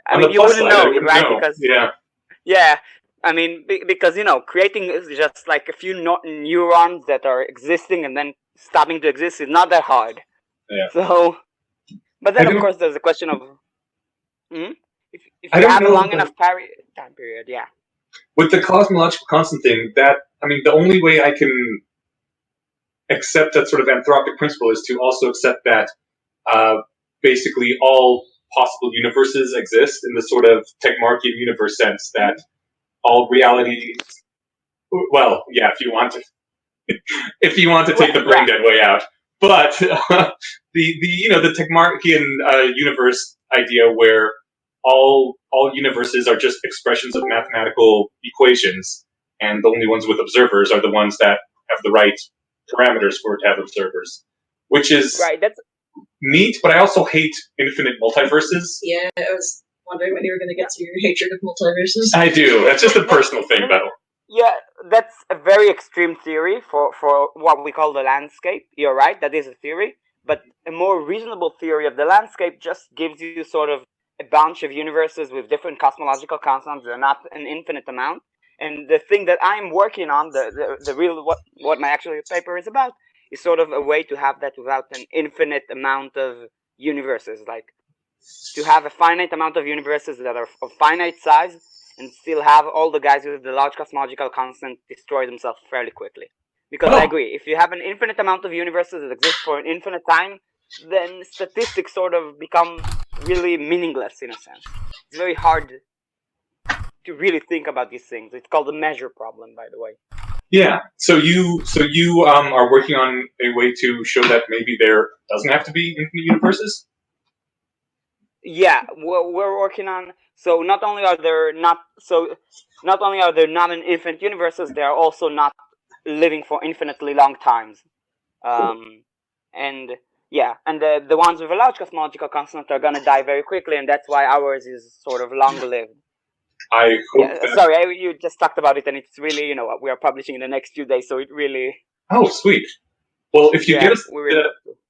I mean, you wouldn't know, right? Because I mean, because creating is just like a few neurons that are existing and then stopping to exist is not that hard. Yeah. So. But then, of course, there's a question of If I you don't have a know, long but enough time period, yeah. with the cosmological constant thing, the only way I can accept that sort of anthropic principle is to also accept that basically all possible universes exist in the sort of Tegmarkian universe sense that all reality. Well, yeah, if you want to take the brain Yeah. dead way out, but the Tegmarkian universe idea where all universes are just expressions of mathematical equations, and the only ones with observers are the ones that have the right parameters for it to have observers, which is Right. That's neat. But I also hate infinite multiverses. Yeah, I was wondering when you were going to get to your hatred of multiverses. I do. That's just a personal thing, though. Yeah, that's a very extreme theory for what we call the landscape. You're right, that is a theory. But a more reasonable theory of the landscape just gives you sort of a bunch of universes with different cosmological constants. They're not an infinite amount. And the thing that I'm working on, the real what my actual paper is about, is sort of a way to have that without an infinite amount of universes. Like to have a finite amount of universes that are of finite size and still have all the guys with the large cosmological constant destroy themselves fairly quickly. Because I agree, if you have an infinite amount of universes that exist for an infinite time, then statistics sort of become really meaningless in a sense. It's very hard to really think about these things. It's called the measure problem, by the way. Yeah. So you are working on a way to show that maybe there doesn't have to be infinite universes? Yeah, we're working on. So not only are there not an infinite universes, they are also not living for infinitely long times. And yeah, and the ones with a large cosmological constant are gonna die very quickly, and that's why ours is sort of long-lived. I hope. Yeah, sorry, you just talked about it, and it's really, we are publishing in the next few days, so it really. Oh, sweet. Well, if you Yeah, get us we really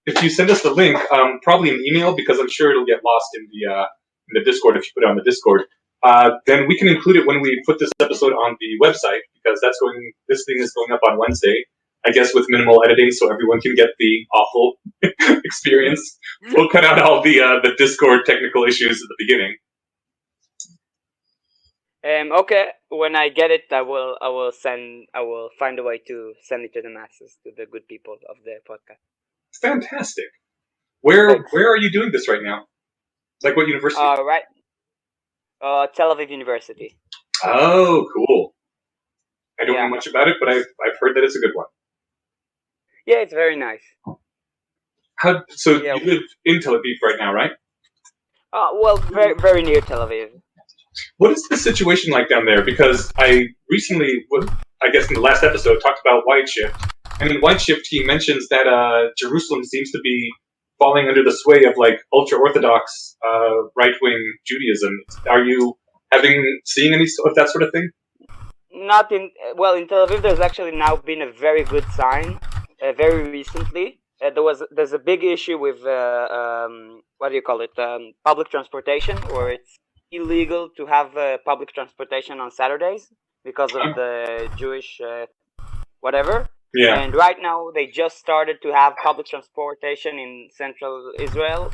if you send us the link, probably an email because I'm sure it'll get lost in the Discord if you put it on the Discord. Then we can include it when we put this episode on the website because this thing is going up on Wednesday. I guess with minimal editing, so everyone can get the awful experience. We'll cut out all the Discord technical issues at the beginning. Okay. When I get it, I will find a way to send it to the masses, to the good people of the podcast. Fantastic. Where are you doing this right now? Like what university? Right. Tel Aviv University. Oh, cool. I don't know much about it, but I've heard that it's a good one. Yeah, it's very nice. You live in Tel Aviv right now, right? Well, very very near Tel Aviv. What is the situation like down there? Because I recently, I guess in the last episode, talked about White Shift. And in White Shift, he mentions that Jerusalem seems to be falling under the sway of like ultra-Orthodox right-wing Judaism. Are you seeing any of that sort of thing? Not in in Tel Aviv. There's actually now been a very good sign. Very recently, there's a big issue with what do you call it? Public transportation, where it's illegal to have public transportation on Saturdays because of the Jewish whatever. Yeah. And right now they just started to have public transportation in central Israel,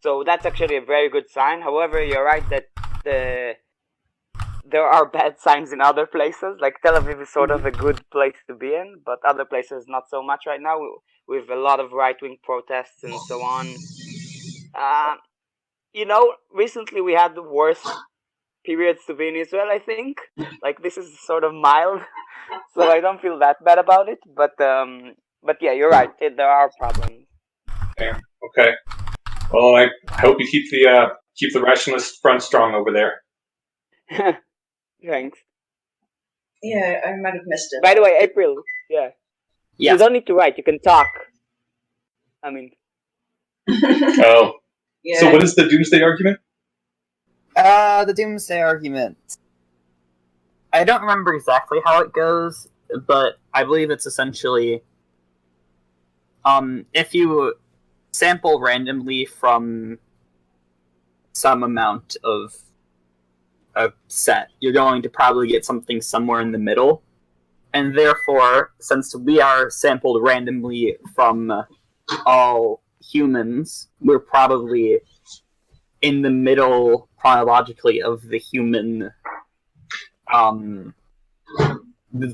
so that's actually a very good sign. However, you're right that there are bad signs in other places. Like Tel Aviv is sort of a good place to be in, but other places not so much right now, with a lot of right-wing protests and so on. Recently we had the worst periods to be in Israel, I think. Like, this is sort of mild, so I don't feel that bad about it. But yeah, you're right. There are problems. Damn. Okay. Well, I hope you keep the rationalist front strong over there. Thanks. Yeah, I might have missed it. By the way, April. Yeah. You don't need to write. You can talk. I mean. Oh. Yeah. So what is the doomsday argument? The doomsday argument. I don't remember exactly how it goes, but I believe it's essentially if you sample randomly from some amount of a set, you're going to probably get something somewhere in the middle. And therefore, since we are sampled randomly from all humans, we're probably in the middle chronologically of the human, the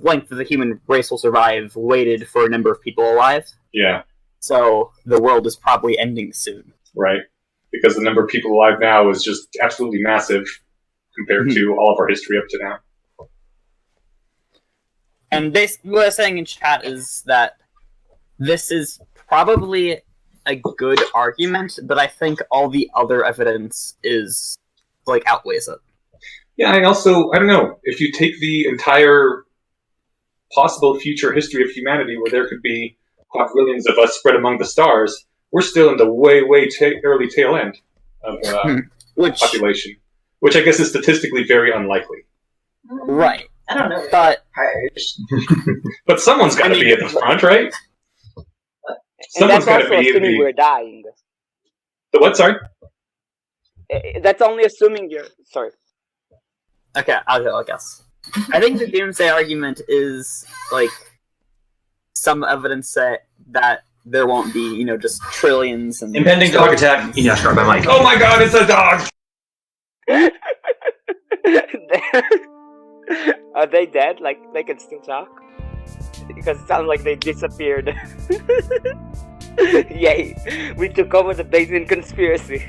length of the human race will survive, weighted for a number of people alive. Yeah, So the world is probably ending soon. right. Because the number of people alive now is just absolutely massive compared to all of our history up to now. And basically what I'm saying in chat is that this is probably a good argument, but I think all the other evidence is, like, outweighs it. Yeah, and also, I don't know, if you take the entire possible future history of humanity where there could be quadrillions of us spread among the stars, we're still in the way early tail end of population, which I guess is statistically very unlikely. Right. I don't know. But But someone's got to be at the front, right? And Someone's that's got to also be in assuming the... we're dying. The what, sorry? That's only assuming you're... Sorry. okay, I'll go, I guess. I think the doomsday argument is, like, some evidence that there won't be, just trillions and... Impending dog attack. Yeah, struck by Mike. Oh my god, it's a dog! Are they dead? Like, they can still talk? Because it sounds like they disappeared. Yay! We took over the Bayesian conspiracy.